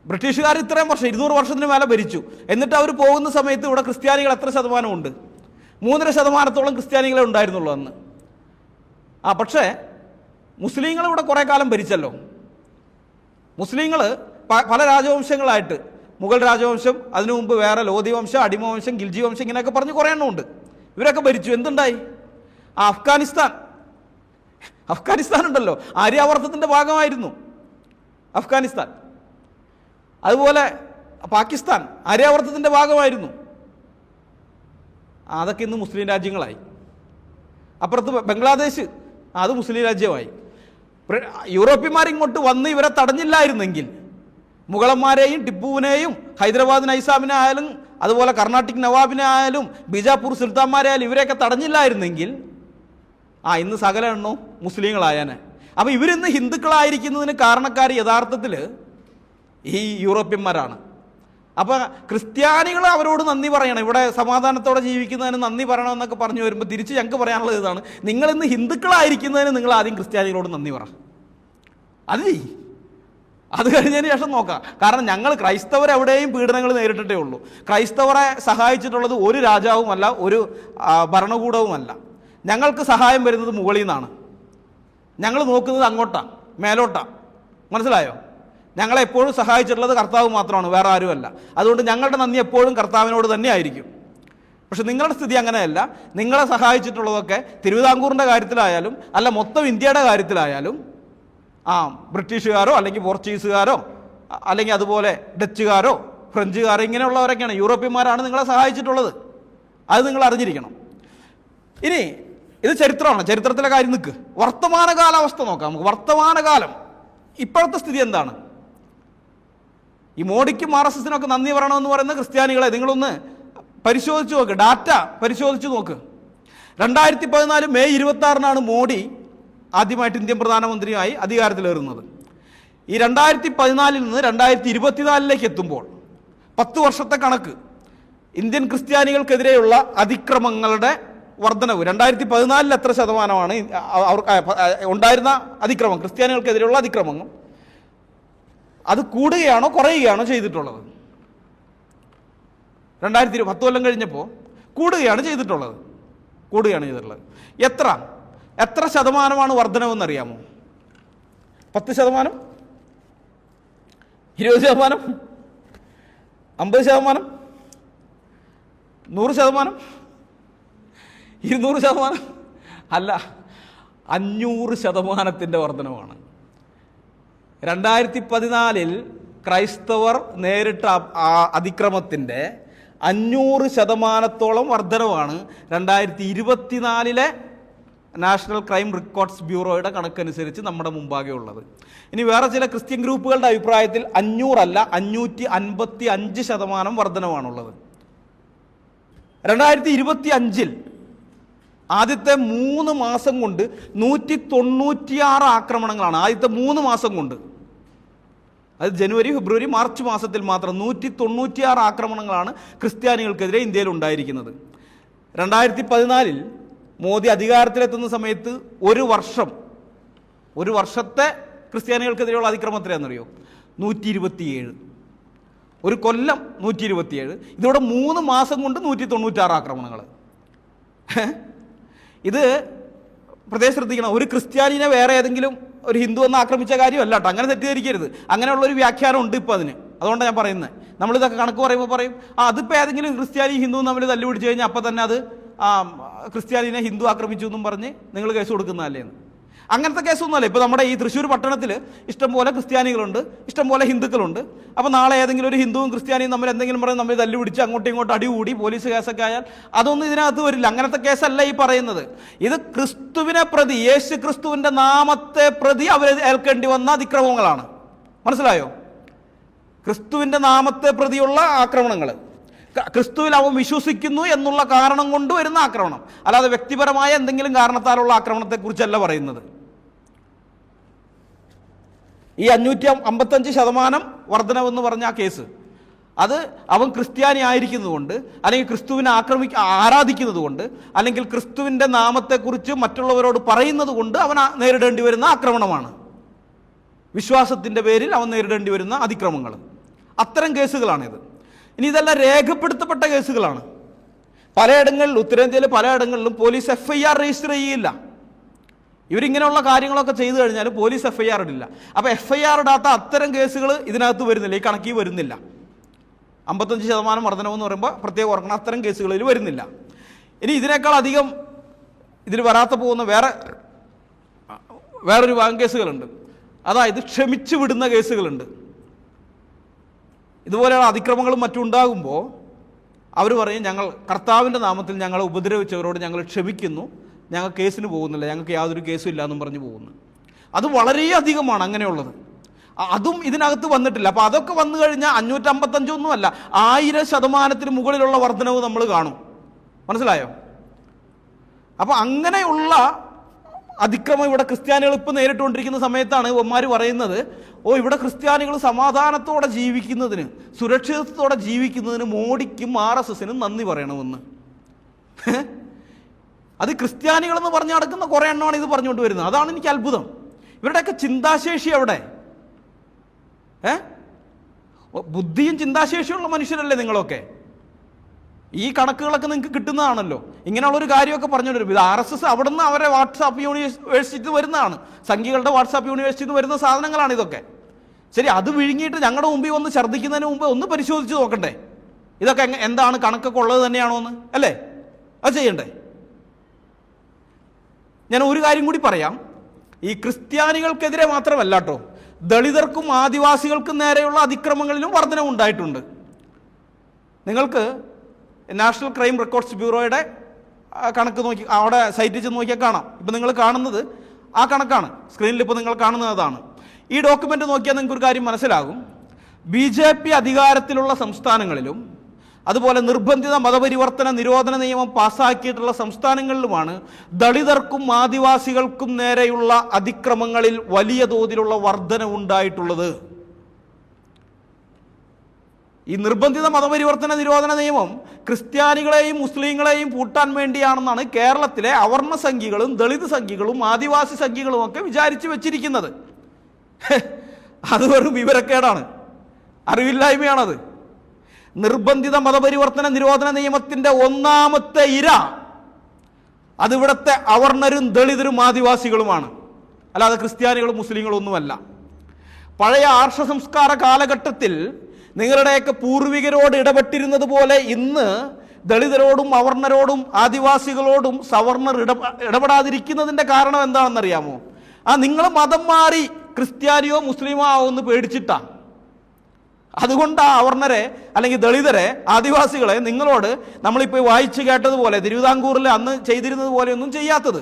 ബ്രിട്ടീഷുകാർ ഇത്രയും വർഷം, 200 വർഷത്തിന് മേലെ ഭരിച്ചു. എന്നിട്ട് അവർ പോകുന്ന സമയത്ത് ഇവിടെ ക്രിസ്ത്യാനികൾ എത്ര ശതമാനമുണ്ട്? 3.5% ക്രിസ്ത്യാനികളെ ഉണ്ടായിരുന്നുള്ളൂ അന്ന്. പക്ഷേ മുസ്ലിങ്ങൾ ഇവിടെ കുറേ കാലം ഭരിച്ചല്ലോ. മുസ്ലിങ്ങൾ പല രാജവംശങ്ങളായിട്ട്, മുഗൾ രാജവംശം, അതിനു മുമ്പ് വേറെ ലോധി വംശം, അടിമ വംശം, ഗിൽജി വംശം, ഇങ്ങനെയൊക്കെ പറഞ്ഞ് കുറേ എണ്ണമുണ്ട്. ഇവരൊക്കെ ഭരിച്ചു. എന്തുണ്ടായി? അഫ്ഗാനിസ്ഥാൻ ഉണ്ടല്ലോ, ആര്യാവർത്തത്തിൻ്റെ ഭാഗമായിരുന്നു അഫ്ഗാനിസ്ഥാൻ. അതുപോലെ പാകിസ്ഥാൻ ആര്യാവർത്തത്തിൻ്റെ ഭാഗമായിരുന്നു. അതൊക്കെ ഇന്ന് മുസ്ലിം രാജ്യങ്ങളായി. അപ്പുറത്ത് ബംഗ്ലാദേശ്, അത് മുസ്ലിം രാജ്യമായി. യൂറോപ്യന്മാർ ഇങ്ങോട്ട് വന്ന് ഇവരെ തടഞ്ഞില്ലായിരുന്നെങ്കിൽ, മുഗളന്മാരെയും ടിപ്പുവിനെയും ഹൈദരാബാദ് നൈസാമിനെ ആയാലും അതുപോലെ കർണാട്ടിക് നവാബിനെ ആയാലും ബീജാപ്പൂർ സുൽത്താന്മാരെ ആയാലും ഇവരെയൊക്കെ തടഞ്ഞില്ലായിരുന്നെങ്കിൽ ഇന്ന് സകല എണ്ണവും മുസ്ലിങ്ങളായാനെ. അപ്പോൾ ഇവരിന്ന് ഹിന്ദുക്കളായിരിക്കുന്നതിന് കാരണക്കാർ യഥാർത്ഥത്തിൽ ഈ യൂറോപ്യന്മാരാണ്. അപ്പോൾ ക്രിസ്ത്യാനികൾ അവരോട് നന്ദി പറയണം, ഇവിടെ സമാധാനത്തോടെ ജീവിക്കുന്നതിന് നന്ദി പറയണമെന്നൊക്കെ പറഞ്ഞു വരുമ്പോൾ തിരിച്ച് ഞങ്ങൾക്ക് പറയാനുള്ളത് ഇതാണ്: നിങ്ങളിന്ന് ഹിന്ദുക്കളായിരിക്കുന്നതിന് നിങ്ങൾ ആദ്യം ക്രിസ്ത്യാനികളോട് നന്ദി പറ. അത് ചെയ്യും, അത് കഴിഞ്ഞതിന് ശേഷം നോക്കാം. കാരണം ഞങ്ങൾ ക്രൈസ്തവരെവിടെയും പീഡനങ്ങൾ നേരിട്ടിട്ടേ ഉള്ളൂ. ക്രൈസ്തവരെ സഹായിച്ചിട്ടുള്ളത് ഒരു രാജാവുമല്ല, ഒരു ഭരണകൂടവുമല്ല. ഞങ്ങൾക്ക് സഹായം വരുന്നത് മുകളിൽ നിന്നാണ്. ഞങ്ങൾ നോക്കുന്നത് അങ്ങോട്ടാണ്, മേലോട്ടാണ്. മനസ്സിലായോ? ഞങ്ങളെപ്പോഴും സഹായിച്ചിട്ടുള്ളത് കർത്താവ് മാത്രമാണ്, വേറെ ആരുമല്ല. അതുകൊണ്ട് ഞങ്ങളുടെ നന്ദി എപ്പോഴും കർത്താവിനോട് തന്നെ ആയിരിക്കും. പക്ഷെ നിങ്ങളുടെ സ്ഥിതി അങ്ങനെയല്ല. നിങ്ങളെ സഹായിച്ചിട്ടുള്ളതൊക്കെ തിരുവിതാംകൂറിൻ്റെ കാര്യത്തിലായാലും അല്ല മൊത്തം ഇന്ത്യയുടെ കാര്യത്തിലായാലും ബ്രിട്ടീഷുകാരോ അല്ലെങ്കിൽ പോർച്ചുഗീസുകാരോ അല്ലെങ്കിൽ അതുപോലെ ഡച്ചുകാരോ ഫ്രഞ്ചുകാരോ ഇങ്ങനെയുള്ളവരൊക്കെയാണ്, യൂറോപ്യന്മാരാണ് നിങ്ങളെ സഹായിച്ചിട്ടുള്ളത്. അത് നിങ്ങൾ അറിഞ്ഞിരിക്കണം. ഇനി ഇത് ചരിത്രമാണ്, ചരിത്രത്തിലെ കാര്യം നിൽക്ക്. വർത്തമാനകാലാവസ്ഥ നോക്കാം നമുക്ക്. വർത്തമാനകാലം ഇപ്പോഴത്തെ സ്ഥിതി എന്താണ്? ഈ മോഡിക്കും RSSനും ഒക്കെ നന്ദി പറയണമെന്ന് പറയുന്ന ക്രിസ്ത്യാനികളെ നിങ്ങളൊന്ന് പരിശോധിച്ച് നോക്ക്, ഡാറ്റ പരിശോധിച്ച് നോക്ക്. 2014 മെയ് 26 മോഡി ആദ്യമായിട്ട് ഇന്ത്യൻ പ്രധാനമന്ത്രിയായി അധികാരത്തിലേറുന്നത്. ഈ 2014 നിന്ന് 2024 എത്തുമ്പോൾ 10 വർഷത്തെ കണക്ക് ഇന്ത്യൻ ക്രിസ്ത്യാനികൾക്കെതിരെയുള്ള അതിക്രമങ്ങളുടെ വർധനവ് 2014 എത്ര ശതമാനമാണ് ഉണ്ടായിരുന്ന അതിക്രമം, ക്രിസ്ത്യാനികൾക്കെതിരെയുള്ള അതിക്രമങ്ങൾ, അത് കൂടുകയാണോ കുറയുകയാണോ ചെയ്തിട്ടുള്ളത്? 2010 കൊല്ലം കഴിഞ്ഞപ്പോൾ കൂടുകയാണ് ചെയ്തിട്ടുള്ളത്. എത്ര ശതമാനമാണ് വർധനവെന്നറിയാമോ? 10%, 20%, 50%, 100%, 200%? അല്ല, 500% വർധനവാണ്. 2014 ക്രൈസ്തവർ നേരിട്ട അതിക്രമത്തിൻ്റെ 500% വർധനവാണ് 2024 നാഷണൽ ക്രൈം റെക്കോർഡ്സ് ബ്യൂറോയുടെ കണക്കനുസരിച്ച് നമ്മുടെ മുമ്പാകെ ഉള്ളത്. ഇനി വേറെ ചില ക്രിസ്ത്യൻ ഗ്രൂപ്പുകളുടെ അഭിപ്രായത്തിൽ 500 അല്ല 555% വർധനവാണുള്ളത്. 2025 ആദ്യത്തെ 3 മാസം കൊണ്ട് 196 ആക്രമണങ്ങളാണ്. ആദ്യത്തെ 3 മാസം കൊണ്ട്, അത് ജനുവരി, ഫെബ്രുവരി, മാർച്ച് മാസത്തിൽ മാത്രം 196 ആക്രമണങ്ങളാണ് ക്രിസ്ത്യാനികൾക്കെതിരെ ഇന്ത്യയിൽ ഉണ്ടായിരിക്കുന്നത്. 2014 മോദി അധികാരത്തിലെത്തുന്ന സമയത്ത് ഒരു വർഷത്തെ ക്രിസ്ത്യാനികൾക്കെതിരെയുള്ള അതിക്രമം എത്രയാണെന്നറിയോ? 127. ഒരു കൊല്ലം 127. ഇതോടെ 3 മാസം കൊണ്ട് 196 ആക്രമണങ്ങൾ. ഇത് പ്രത്യേകം ശ്രദ്ധിക്കണം. ഒരു ക്രിസ്ത്യാനിനെ വേറെ ഏതെങ്കിലും ഒരു ഹിന്ദു എന്ന് ആക്രമിച്ച കാര്യമല്ല കേട്ടോ, അങ്ങനെ തെറ്റിദ്ധരിക്കരുത്. അങ്ങനെയുള്ളൊരു വ്യാഖ്യാനം ഉണ്ട് ഇപ്പോൾ അതിന്. അതുകൊണ്ടാണ് ഞാൻ പറയുന്നത്. നമ്മളിതൊക്കെ കണക്ക് പറയുമ്പോൾ പറയും അതിപ്പോൾ ഏതെങ്കിലും ക്രിസ്ത്യാനി ഹിന്ദു തമ്മിൽ തല്ലുപിടിച്ച് കഴിഞ്ഞാൽ അപ്പം തന്നെ അത് ക്രിസ്ത്യാനിനെ ഹിന്ദു ആക്രമിച്ചു എന്നും പറഞ്ഞ് നിങ്ങൾ കേസ് കൊടുക്കുന്നതല്ലേ എന്ന്. അങ്ങനത്തെ കേസൊന്നുമല്ല. ഇപ്പോൾ നമ്മുടെ ഈ തൃശ്ശൂർ പട്ടണത്തിൽ ഇഷ്ടംപോലെ ക്രിസ്ത്യാനികളുണ്ട്, ഇഷ്ടംപോലെ ഹിന്ദുക്കളുണ്ട്. അപ്പോൾ നാളെ ഏതെങ്കിലും ഒരു ഹിന്ദുവും ക്രിസ്ത്യാനിയും തമ്മിൽ എന്തെങ്കിലും പറഞ്ഞ് നമ്മൾ തല്ലുപിടിച്ച് അങ്ങോട്ടും ഇങ്ങോട്ടും അടികൂടി പോലീസ് കേസൊക്കെ ആയാൽ അതൊന്നും ഇതിനകത്ത് വരില്ല. അങ്ങനത്തെ കേസല്ല ഈ പറയുന്നത്. ഇത് ക്രിസ്തുവിനെ പ്രതി, യേശു ക്രിസ്തുവിൻ്റെ നാമത്തെ പ്രതി അവർ ഏൽക്കേണ്ടി വന്ന അതിക്രമങ്ങളാണ്. മനസ്സിലായോ? ക്രിസ്തുവിൻ്റെ നാമത്തെ പ്രതിയുള്ള ആക്രമണങ്ങൾ, ക്രിസ്തുവിൽ അവൻ വിശ്വസിക്കുന്നു എന്നുള്ള കാരണം കൊണ്ട് വരുന്ന ആക്രമണം, അല്ലാതെ വ്യക്തിപരമായ എന്തെങ്കിലും കാരണത്താലുള്ള ആക്രമണത്തെക്കുറിച്ചല്ല പറയുന്നത്. ഈ 555% വർധനവെന്ന് പറഞ്ഞ ആ കേസ്, അത് അവൻ ക്രിസ്ത്യാനി ആയിരിക്കുന്നതുകൊണ്ട്, അല്ലെങ്കിൽ ക്രിസ്തുവിനെ ആരാധിക്കുന്നത് കൊണ്ട്, അല്ലെങ്കിൽ ക്രിസ്തുവിൻ്റെ നാമത്തെക്കുറിച്ച് മറ്റുള്ളവരോട് പറയുന്നത് കൊണ്ട് അവൻ നേരിടേണ്ടി വരുന്ന ആക്രമണമാണ്. വിശ്വാസത്തിൻ്റെ പേരിൽ അവൻ നേരിടേണ്ടി വരുന്ന അതിക്രമങ്ങൾ, അത്തരം കേസുകളാണിത്. ഇനി ഇതെല്ലാം രേഖപ്പെടുത്തപ്പെട്ട കേസുകളാണ്. പലയിടങ്ങളിലും, ഉത്തരേന്ത്യയിൽ പലയിടങ്ങളിലും പോലീസ് FIR രജിസ്റ്റർ ചെയ്യില്ല. ഇവരിങ്ങനെയുള്ള കാര്യങ്ങളൊക്കെ ചെയ്തു കഴിഞ്ഞാൽ പോലീസ് FIR ഇടില്ല. അപ്പോൾ FIR ഇടാത്ത അത്തരം കേസുകൾ ഇതിനകത്ത് വരുന്നില്ല, ഈ കണക്കിൽ വരുന്നില്ല. 55% വർധനമെന്ന് പറയുമ്പോൾ പ്രത്യേകം ഓർക്കണം, അത്തരം കേസുകളിൽ വരുന്നില്ല. ഇനി ഇതിനേക്കാൾ അധികം ഇതിൽ വരാത്ത പോകുന്ന വേറൊരു ഭാഗം കേസുകളുണ്ട്. അതായത് ക്ഷമിച്ചു വിടുന്ന കേസുകളുണ്ട്. ഇതുപോലെയുള്ള അതിക്രമങ്ങളും മറ്റും ഉണ്ടാകുമ്പോൾ അവർ പറയും, ഞങ്ങൾ കർത്താവിൻ്റെ നാമത്തിൽ ഞങ്ങളെ ഉപദ്രവിച്ചവരോട് ഞങ്ങൾ ക്ഷമിക്കുന്നു, ഞങ്ങൾ കേസിന് പോകുന്നില്ല, ഞങ്ങൾക്ക് യാതൊരു കേസും ഇല്ല എന്നും പറഞ്ഞ് പോകുന്നു. അത് വളരെയധികമാണ് അങ്ങനെയുള്ളത്. അതും ഇതിനകത്ത് വന്നിട്ടില്ല. അപ്പോൾ അതൊക്കെ വന്നു കഴിഞ്ഞാൽ 555 1000% മുകളിലുള്ള വർധനവ് നമ്മൾ കാണും. മനസ്സിലായോ? അപ്പോൾ അങ്ങനെയുള്ള അതിക്രമം ഇവിടെ ക്രിസ്ത്യാനികൾ ഇപ്പോൾ നേരിട്ടുകൊണ്ടിരിക്കുന്ന സമയത്താണ് ഇവന്മാർ പറയുന്നത്, ഇവിടെ ക്രിസ്ത്യാനികൾ സമാധാനത്തോടെ ജീവിക്കുന്നതിന്, സുരക്ഷിതത്വത്തോടെ ജീവിക്കുന്നതിന് മോഡിക്കും RSSനും നന്ദി പറയണമെന്ന്. അത് ക്രിസ്ത്യാനികളെന്ന് പറഞ്ഞു നടക്കുന്ന കുറേ എണ്ണമാണ് ഇത് പറഞ്ഞുകൊണ്ട് വരുന്നത്. അതാണ് എനിക്ക് അത്ഭുതം. ഇവരുടെയൊക്കെ ചിന്താശേഷി എവിടെ? ബുദ്ധിയും ചിന്താശേഷിയുള്ള മനുഷ്യരല്ലേ നിങ്ങളൊക്കെ? ഈ കണക്കുകളൊക്കെ നിങ്ങൾക്ക് കിട്ടുന്നതാണല്ലോ. ഇങ്ങനെയുള്ളൊരു കാര്യമൊക്കെ പറഞ്ഞുകൊണ്ടിരും. ഇത് RSS അവിടെ നിന്ന് അവരെ വാട്സാപ്പ് യൂണിവേഴ്സിറ്റിയിൽ വരുന്നതാണ്, സംഘികളുടെ വാട്സാപ്പ് യൂണിവേഴ്സിറ്റിയിൽ നിന്ന് വരുന്ന സാധനങ്ങളാണ് ഇതൊക്കെ. ശരി, അത് വിഴുങ്ങിയിട്ട് ഞങ്ങളുടെ മുമ്പിൽ വന്ന് ഛർദ്ദിക്കുന്നതിന് മുമ്പ് ഒന്ന് പരിശോധിച്ച് നോക്കണ്ടേ ഇതൊക്കെ എന്താണ്, കണക്കൊക്കെ ഉള്ളത് തന്നെയാണോ എന്ന്? അല്ലേ? അത് ചെയ്യണ്ടേ? ഞാൻ ഒരു കാര്യം കൂടി പറയാം. ഈ ക്രിസ്ത്യാനികൾക്കെതിരെ മാത്രമല്ല കേട്ടോ, ദളിതർക്കും ആദിവാസികൾക്കും നേരെയുള്ള അതിക്രമങ്ങളിലും വർധനവുണ്ടായിട്ടുണ്ട്. നിങ്ങൾക്ക് നാഷണൽ ക്രൈം റെക്കോർഡ്സ് ബ്യൂറോയുടെ കണക്ക് നോക്കി അവിടെ സൈറ്റിൽ ചെന്ന് നോക്കിയാൽ കാണാം. ഇപ്പം നിങ്ങൾ കാണുന്നത് ആ കണക്കാണ്, സ്ക്രീനിൽ ഇപ്പോൾ നിങ്ങൾ കാണുന്നത് അതാണ്. ഈ ഡോക്യുമെൻ്റ് നോക്കിയാൽ നിങ്ങൾക്കൊരു കാര്യം മനസ്സിലാകും. BJP അധികാരത്തിലുള്ള സംസ്ഥാനങ്ങളിലും അതുപോലെ നിർബന്ധിത മതപരിവർത്തന നിരോധന നിയമം പാസ്സാക്കിയിട്ടുള്ള സംസ്ഥാനങ്ങളിലുമാണ് ദളിതർക്കും ആദിവാസികൾക്കും നേരെയുള്ള അതിക്രമങ്ങളിൽ വലിയ തോതിലുള്ള വർധനവുണ്ടായിട്ടുള്ളത്. ഈ നിർബന്ധിത മതപരിവർത്തന നിരോധന നിയമം ക്രിസ്ത്യാനികളെയും മുസ്ലിങ്ങളെയും പൂട്ടാൻ വേണ്ടിയാണെന്നാണ് കേരളത്തിലെ അവർണ സംഘികളും ദളിത് സംഘികളും ആദിവാസി സംഘികളും ഒക്കെ വിചാരിച്ചു വെച്ചിരിക്കുന്നത്. അത് വെറും വിവരക്കേടാണ്, അറിവില്ലായ്മയാണത്. നിർബന്ധിത മതപരിവർത്തന നിരോധന നിയമത്തിൻ്റെ ഒന്നാമത്തെ ഇര അതിവിടുത്തെ അവർണരും ദളിതരും ആദിവാസികളുമാണ്, അല്ലാതെ ക്രിസ്ത്യാനികളും മുസ്ലിങ്ങളും ഒന്നുമല്ല. പഴയ ആർഷ സംസ്കാര കാലഘട്ടത്തിൽ നിങ്ങളുടെയൊക്കെ പൂർവികരോട് ഇടപെട്ടിരുന്നത് പോലെ ഇന്ന് ദളിതരോടും അവർണരോടും ആദിവാസികളോടും സവർണർ ഇടപെടാതിരിക്കുന്നതിൻ്റെ കാരണം എന്താണെന്നറിയാമോ? നിങ്ങൾ മതം മാറി ക്രിസ്ത്യാനിയോ മുസ്ലിമോ ആവുമെന്ന് പേടിച്ചിട്ടാ. അതുകൊണ്ട് ആ അവർണരെ അല്ലെങ്കിൽ ദളിതരെ ആദിവാസികളെ നിങ്ങളോട് നമ്മളിപ്പോൾ വായിച്ചു കേട്ടതുപോലെ തിരുവിതാംകൂറിൽ അന്ന് ചെയ്തിരുന്നത് പോലെ ഒന്നും ചെയ്യാത്തത്.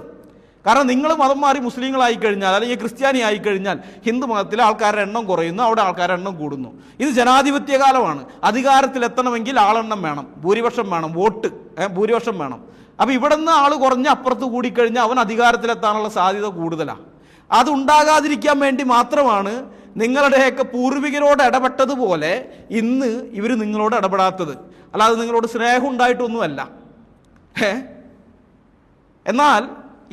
കാരണം നിങ്ങൾ മതം മാറി മുസ്ലിങ്ങളായി കഴിഞ്ഞാൽ അല്ലെങ്കിൽ ക്രിസ്ത്യാനി ആയിക്കഴിഞ്ഞാൽ ഹിന്ദു മതത്തിലെ ആൾക്കാരുടെ എണ്ണം കുറയുന്നു, അവിടെ ആൾക്കാരുടെ എണ്ണം കൂടുന്നു. ഇത് ജനാധിപത്യ കാലമാണ്. അധികാരത്തിലെത്തണമെങ്കിൽ ആളെണ്ണം വേണം, ഭൂരിപക്ഷം വേണം, വോട്ട് ഭൂരിപക്ഷം വേണം. അപ്പോൾ ഇവിടെ നിന്ന് ആൾ കുറഞ്ഞ് അപ്പുറത്ത് കൂടിക്കഴിഞ്ഞാൽ അവൻ അധികാരത്തിലെത്താനുള്ള സാധ്യത കൂടുതലാണ്. അതുണ്ടാകാതിരിക്കാൻ വേണ്ടി മാത്രമാണ് നിങ്ങളുടെയൊക്കെ പൂർവികരോട് ഇടപെട്ടതുപോലെ ഇന്ന് ഇവർ നിങ്ങളോട് ഇടപെടാത്തത്. അല്ലാതെ നിങ്ങളോട് സ്നേഹം ഉണ്ടായിട്ടൊന്നുമല്ല. എന്നാൽ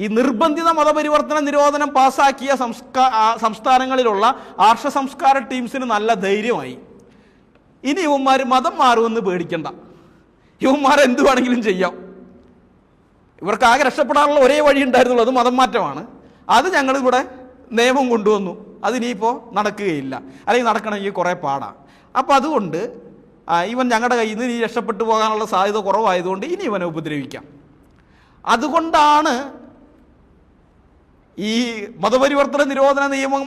ഈ നിർബന്ധിത മതപരിവർത്തന നിരോധനം പാസ്സാക്കിയ സംസ്ഥാനങ്ങളിലുള്ള ആർഷ സംസ്കാര ടീംസിന് നല്ല ധൈര്യമായി. ഇനി ഇവന്മാർ മതം മാറുമെന്ന് പേടിക്കണ്ട, ഇവന്മാർ എന്ത് വേണമെങ്കിലും ചെയ്യാം. ഇവർക്ക് ആകെ രക്ഷപ്പെടാനുള്ള ഒരേ വഴി ഉണ്ടായിരുന്നുള്ളൂ, അത് മതം മാറ്റമാണ്. അത് ഞങ്ങളിവിടെ നിയമം കൊണ്ടുവന്നു, അതിനിപ്പോൾ നടക്കുകയില്ല, അല്ലെങ്കിൽ നടക്കണമെങ്കിൽ കുറേ പാടാണ്. അപ്പോൾ അതുകൊണ്ട് ഇവൻ ഞങ്ങളുടെ കയ്യിൽ നിന്ന് ഇനി രക്ഷപ്പെട്ടു പോകാനുള്ള സാധ്യത കുറവായതുകൊണ്ട് ഇനി ഇവനെ ഉപദ്രവിക്കാം. അതുകൊണ്ടാണ് ഈ മതപരിവർത്തന നിരോധന നിയമം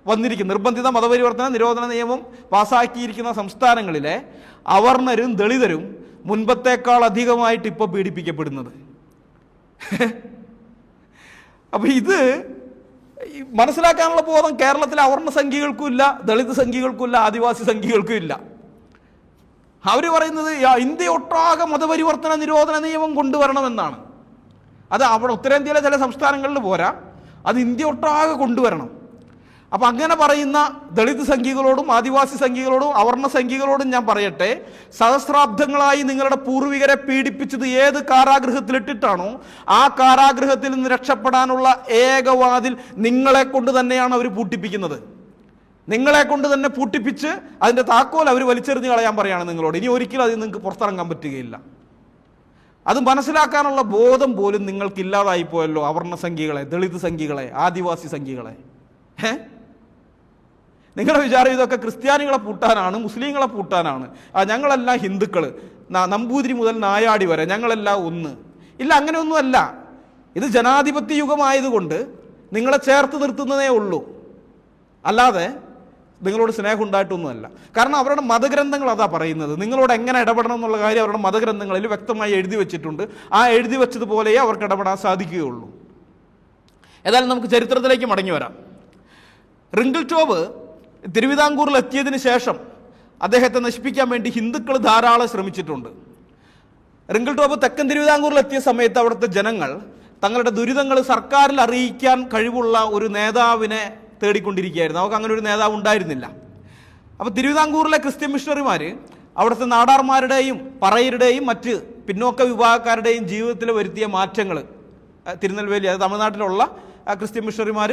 വന്നിരിക്കുന്നത്. നിർബന്ധിത മതപരിവർത്തന നിരോധന നിയമം പാസ്സാക്കിയിരിക്കുന്ന സംസ്ഥാനങ്ങളിലെ അവർണരും ദളിതരും മുൻപത്തേക്കാൾ അധികമായിട്ട് ഇപ്പോൾ പീഡിപ്പിക്കപ്പെടുന്നത്. അപ്പോൾ ഇത് മനസ്സിലാക്കാനുള്ള ബോധം കേരളത്തിലെ അവർണ സംഘികൾക്കും ഇല്ല, ദളിത് സംഘികൾക്കും ഇല്ല, ആദിവാസി സംഘികൾക്കും ഇല്ല. അവർ പറയുന്നത് ഇന്ത്യ ഒട്ടാകെ മതപരിവർത്തന നിരോധന നിയമം കൊണ്ടുവരണമെന്നാണ്. അത് അവിടെ ഉത്തരേന്ത്യയിലെ ചില സംസ്ഥാനങ്ങളിൽ പോരാ, അത് ഇന്ത്യ ഒട്ടാകെ കൊണ്ടുവരണം. അപ്പം അങ്ങനെ പറയുന്ന ദളിത് സംഘികളോടും ആദിവാസി സംഘികളോടും അവർണ സംഘികളോടും ഞാൻ പറയട്ടെ, സഹസ്രാബ്ദങ്ങളായി നിങ്ങളുടെ പൂർവികരെ പീഡിപ്പിച്ചത് ഏത് കാരാഗൃഹത്തിലിട്ടിട്ടാണോ ആ കാരാഗൃഹത്തിൽ നിന്ന് രക്ഷപ്പെടാനുള്ള ഏകവാതിൽ നിങ്ങളെ കൊണ്ട് തന്നെയാണ് അവർ പൂട്ടിപ്പിക്കുന്നത്. നിങ്ങളെ കൊണ്ട് തന്നെ പൂട്ടിപ്പിച്ച് അതിൻ്റെ താക്കോൽ അവർ വലിച്ചെറിഞ്ഞ് കളയാൻ പറയാണ് നിങ്ങളോട്. ഇനി ഒരിക്കലും അതിൽ നിങ്ങൾക്ക് പുറത്തിറങ്ങാൻ പറ്റുകയില്ല. അത് മനസ്സിലാക്കാനുള്ള ബോധം പോലും നിങ്ങൾക്കില്ലാതായി പോയല്ലോ. അവർണ സംഘികളെ, ദളിത് സംഘികളെ, ആദിവാസി സംഘികളെ. നിങ്ങളുടെ വിചാരം ഇതൊക്കെ ക്രിസ്ത്യാനികളെ പൂട്ടാനാണ്, മുസ്ലിങ്ങളെ പൂട്ടാനാണ്. ഞങ്ങളെല്ലാം ഹിന്ദുക്കൾ, നമ്പൂതിരി മുതൽ നായാടി വരെ ഞങ്ങളെല്ലാം ഒന്ന്. ഇല്ല, അങ്ങനെയൊന്നുമല്ല. ഇത് ജനാധിപത്യ യുഗമായതുകൊണ്ട് നിങ്ങളെ ചേർത്ത് നിർത്തുന്നതേ ഉള്ളൂ, അല്ലാതെ നിങ്ങളോട് സ്നേഹം ഉണ്ടായിട്ടൊന്നുമല്ല. കാരണം അവരുടെ മതഗ്രന്ഥങ്ങൾ അതാ പറയുന്നത്. നിങ്ങളോട് എങ്ങനെ ഇടപെടണം എന്നുള്ള കാര്യം അവരുടെ മതഗ്രന്ഥങ്ങളിൽ വ്യക്തമായി എഴുതി വെച്ചിട്ടുണ്ട്. ആ എഴുതി വെച്ചതുപോലെയേ അവർക്ക് ഇടപെടാൻ സാധിക്കുകയുള്ളൂ. ഏതായാലും നമുക്ക് ചരിത്രത്തിലേക്ക് മടങ്ങി വരാം. റിങ്കിൾ ടോബ് തിരുവിതാംകൂറിൽ എത്തിയതിന് ശേഷം അദ്ദേഹത്തെ നശിപ്പിക്കാൻ വേണ്ടി ഹിന്ദുക്കൾ ധാരാളം ശ്രമിച്ചിട്ടുണ്ട്. റിങ്കിൾ ടോബ് തെക്കൻ തിരുവിതാംകൂറിൽ എത്തിയ സമയത്ത് അവിടുത്തെ ജനങ്ങൾ തങ്ങളുടെ ദുരിതങ്ങൾ സർക്കാരിൽ അറിയിക്കാൻ കഴിവുള്ള ഒരു നേതാവിനെ തേടിക്കൊണ്ടിരിക്കുകയായിരുന്നു. അവർക്ക് അങ്ങനെ ഒരു നേതാവ് ഉണ്ടായിരുന്നില്ല. അപ്പോൾ തിരുവിതാംകൂറിലെ ക്രിസ്ത്യൻ മിഷണറിമാർ അവിടുത്തെ നാടാർമാരുടെയും പറയരുടെയും മറ്റ് പിന്നോക്ക വിഭാഗക്കാരുടെയും ജീവിതത്തിൽ വരുത്തിയ മാറ്റങ്ങൾ, തിരുനെൽവേലി അത് തമിഴ്നാട്ടിലുള്ള ക്രിസ്ത്യൻ മിഷണറിമാർ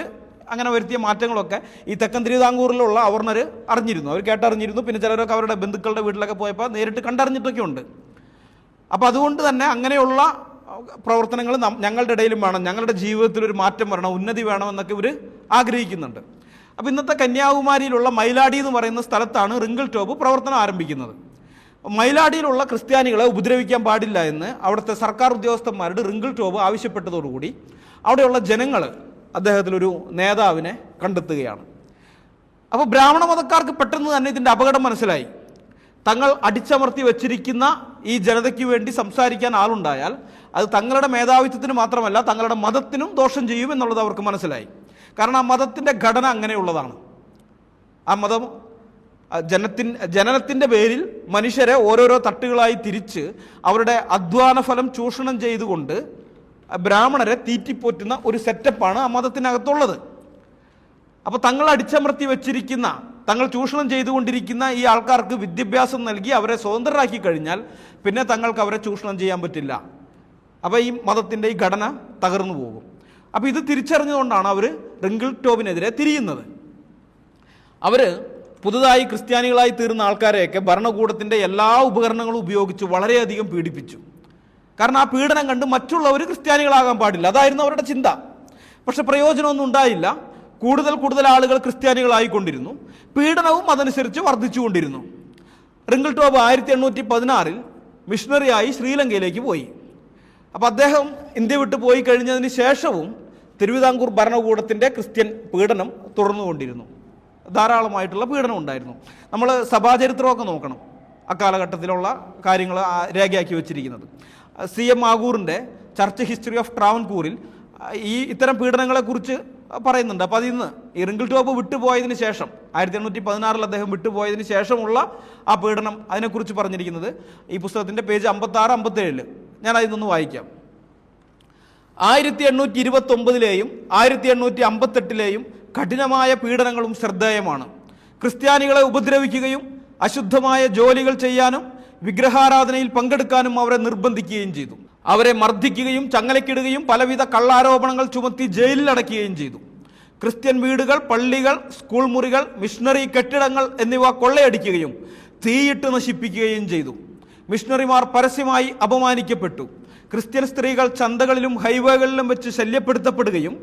അങ്ങനെ വരുത്തിയ മാറ്റങ്ങളൊക്കെ ഈ തെക്കൻ തിരുവിതാംകൂറിലുള്ള അവർണർ അറിഞ്ഞിരുന്നു, അവർ കേട്ടറിഞ്ഞിരുന്നു. പിന്നെ ചിലരൊക്കെ അവരുടെ ബന്ധുക്കളുടെ വീട്ടിലൊക്കെ പോയപ്പോൾ നേരിട്ട് കണ്ടറിഞ്ഞിട്ടൊക്കെ ഉണ്ട്. അപ്പോൾ അതുകൊണ്ട് തന്നെ അങ്ങനെയുള്ള പ്രവർത്തനങ്ങൾ ഞങ്ങളുടെ ഇടയിലും വേണം, ഞങ്ങളുടെ ജീവിതത്തിൽ ഒരു മാറ്റം വരണം, ഉന്നതി വേണമെന്നൊക്കെ ഇവർ ആഗ്രഹിക്കുന്നുണ്ട്. അപ്പോൾ ഇന്നത്തെ കന്യാകുമാരിയിലുള്ള മൈലാടി എന്ന് പറയുന്ന സ്ഥലത്താണ് റിങ്കിൾ ടോബ് പ്രവർത്തനം ആരംഭിക്കുന്നത്. മൈലാടിയിലുള്ള ക്രിസ്ത്യാനികളെ ഉപദ്രവിക്കാൻ പാടില്ല എന്ന് അവിടുത്തെ സർക്കാർ ഉദ്യോഗസ്ഥന്മാരുടെ റിങ്കിൾ ടോബ് ആവശ്യപ്പെട്ടതോടുകൂടി അവിടെയുള്ള ജനങ്ങൾ അദ്ദേഹത്തിലൊരു നേതാവിനെ കണ്ടെത്തുകയാണ്. അപ്പോൾ ബ്രാഹ്മണ മതക്കാർക്ക് പെട്ടെന്ന് തന്നെ ഇതിൻ്റെ അപകടം മനസ്സിലായി. തങ്ങൾ അടിച്ചമർത്തി വച്ചിരിക്കുന്ന ഈ ജനതയ്ക്ക് വേണ്ടി സംസാരിക്കാൻ ആളുണ്ടായാൽ അത് തങ്ങളുടെ മേധാവിത്വത്തിന് മാത്രമല്ല തങ്ങളുടെ മതത്തിനും ദോഷം ചെയ്യും എന്നുള്ളത് അവർക്ക് മനസ്സിലായി. കാരണം ആ മതത്തിൻ്റെ ഘടന അങ്ങനെയുള്ളതാണ്. ആ മതം ജനനത്തിൻ്റെ പേരിൽ മനുഷ്യരെ ഓരോരോ തട്ടുകളായി തിരിച്ച് അവരുടെ അധ്വാന ഫലം ചൂഷണം ചെയ്തുകൊണ്ട് ബ്രാഹ്മണരെ തീറ്റിപ്പോറ്റുന്ന ഒരു സെറ്റപ്പാണ് ആ മതത്തിനകത്തുള്ളത്. അപ്പോൾ തങ്ങൾ അടിച്ചമർത്തി വച്ചിരിക്കുന്ന, തങ്ങൾ ചൂഷണം ചെയ്തുകൊണ്ടിരിക്കുന്ന ഈ ആൾക്കാർക്ക് വിദ്യാഭ്യാസം നൽകി അവരെ സ്വതന്ത്രരാക്കി കഴിഞ്ഞാൽ പിന്നെ തങ്ങൾക്ക് അവരെ ചൂഷണം ചെയ്യാൻ പറ്റില്ല. അപ്പോൾ ഈ മതത്തിൻ്റെ ഈ ഘടന തകർന്നു പോകും. അപ്പോൾ ഇത് തിരിച്ചറിഞ്ഞുകൊണ്ടാണ് അവർ റിങ്കിൾ ടോബിനെതിരെ തിരിയുന്നത്. അവർ പുതുതായി ക്രിസ്ത്യാനികളായി തീർന്ന ആൾക്കാരെയൊക്കെ ഭരണകൂടത്തിൻ്റെ എല്ലാ ഉപകരണങ്ങളും ഉപയോഗിച്ച് വളരെയധികം പീഡിപ്പിച്ചു. കാരണം ആ പീഡനം കണ്ട് മറ്റുള്ളവർ ക്രിസ്ത്യാനികളാകാൻ പാടില്ല, അതായിരുന്നു അവരുടെ ചിന്ത. പക്ഷെ പ്രയോജനമൊന്നും ഉണ്ടായില്ല. കൂടുതൽ ആളുകൾ ക്രിസ്ത്യാനികളായിക്കൊണ്ടിരുന്നു. പീഡനവും അതനുസരിച്ച് വർദ്ധിച്ചുകൊണ്ടിരുന്നു. റിങ്കിൾ ടോബ് 1816 മിഷണറിയായി ശ്രീലങ്കയിലേക്ക് പോയി. അപ്പോൾ അദ്ദേഹം ഇന്ത്യ വിട്ട് പോയി കഴിഞ്ഞതിന് ശേഷവും തിരുവിതാംകൂർ ഭരണകൂടത്തിൻ്റെ ക്രിസ്ത്യൻ പീഡനം തുടർന്നുകൊണ്ടിരുന്നു. ധാരാളമായിട്ടുള്ള പീഡനം ഉണ്ടായിരുന്നു. നമ്മൾ സഭാചരിത്രമൊക്കെ നോക്കണം, അക്കാലഘട്ടത്തിലുള്ള കാര്യങ്ങൾ രേഖയാക്കി വച്ചിരിക്കുന്നത്. CM ആഗൂറിൻ്റെ ചർച്ച് ഹിസ്റ്ററി ഓഫ് ട്രാവൻകൂറിൽ ഇത്തരം പീഡനങ്ങളെക്കുറിച്ച് പറയുന്നുണ്ട്. അപ്പോൾ അതിന്ന് ഈ റിങ്കിൾ ടോബ് വിട്ടുപോയതിന് ശേഷം 1816 അദ്ദേഹം വിട്ടുപോയതിന് ശേഷമുള്ള ആ പീഡനം അതിനെക്കുറിച്ച് പറഞ്ഞിരിക്കുന്നത് ഈ പുസ്തകത്തിൻ്റെ പേജ് 56-57 ഞാൻ അതിൽ വായിക്കാം. 1829 1858 കഠിനമായ പീഡനങ്ങളും ശ്രദ്ധേയമാണ്. ക്രിസ്ത്യാനികളെ ഉപദ്രവിക്കുകയും അശുദ്ധമായ ജോലികൾ ചെയ്യാനും വിഗ്രഹാരാധനയിൽ പങ്കെടുക്കാനും അവരെ നിർബന്ധിക്കുകയും ചെയ്തു. അവരെ മർദ്ദിക്കുകയും ചങ്ങലക്കിടുകയും പലവിധ കള്ളാരോപണങ്ങൾ ചുമത്തി ജയിലിൽ അടയ്ക്കുകയും ചെയ്തു. ക്രിസ്ത്യൻ വീടുകൾ, പള്ളികൾ, സ്കൂൾ മുറികൾ, മിഷണറി കെട്ടിടങ്ങൾ എന്നിവ കൊള്ളയടിക്കുകയും തീയിട്ട് നശിപ്പിക്കുകയും ചെയ്തു. മിഷണറിമാർ പരസ്യമായി അപമാനിക്കപ്പെട്ടു. ക്രിസ്ത്യൻ സ്ത്രീകൾ ചന്തകളിലും ഹൈവേകളിലും വെച്ച് ശല്യപ്പെടുത്തപ്പെടുകയും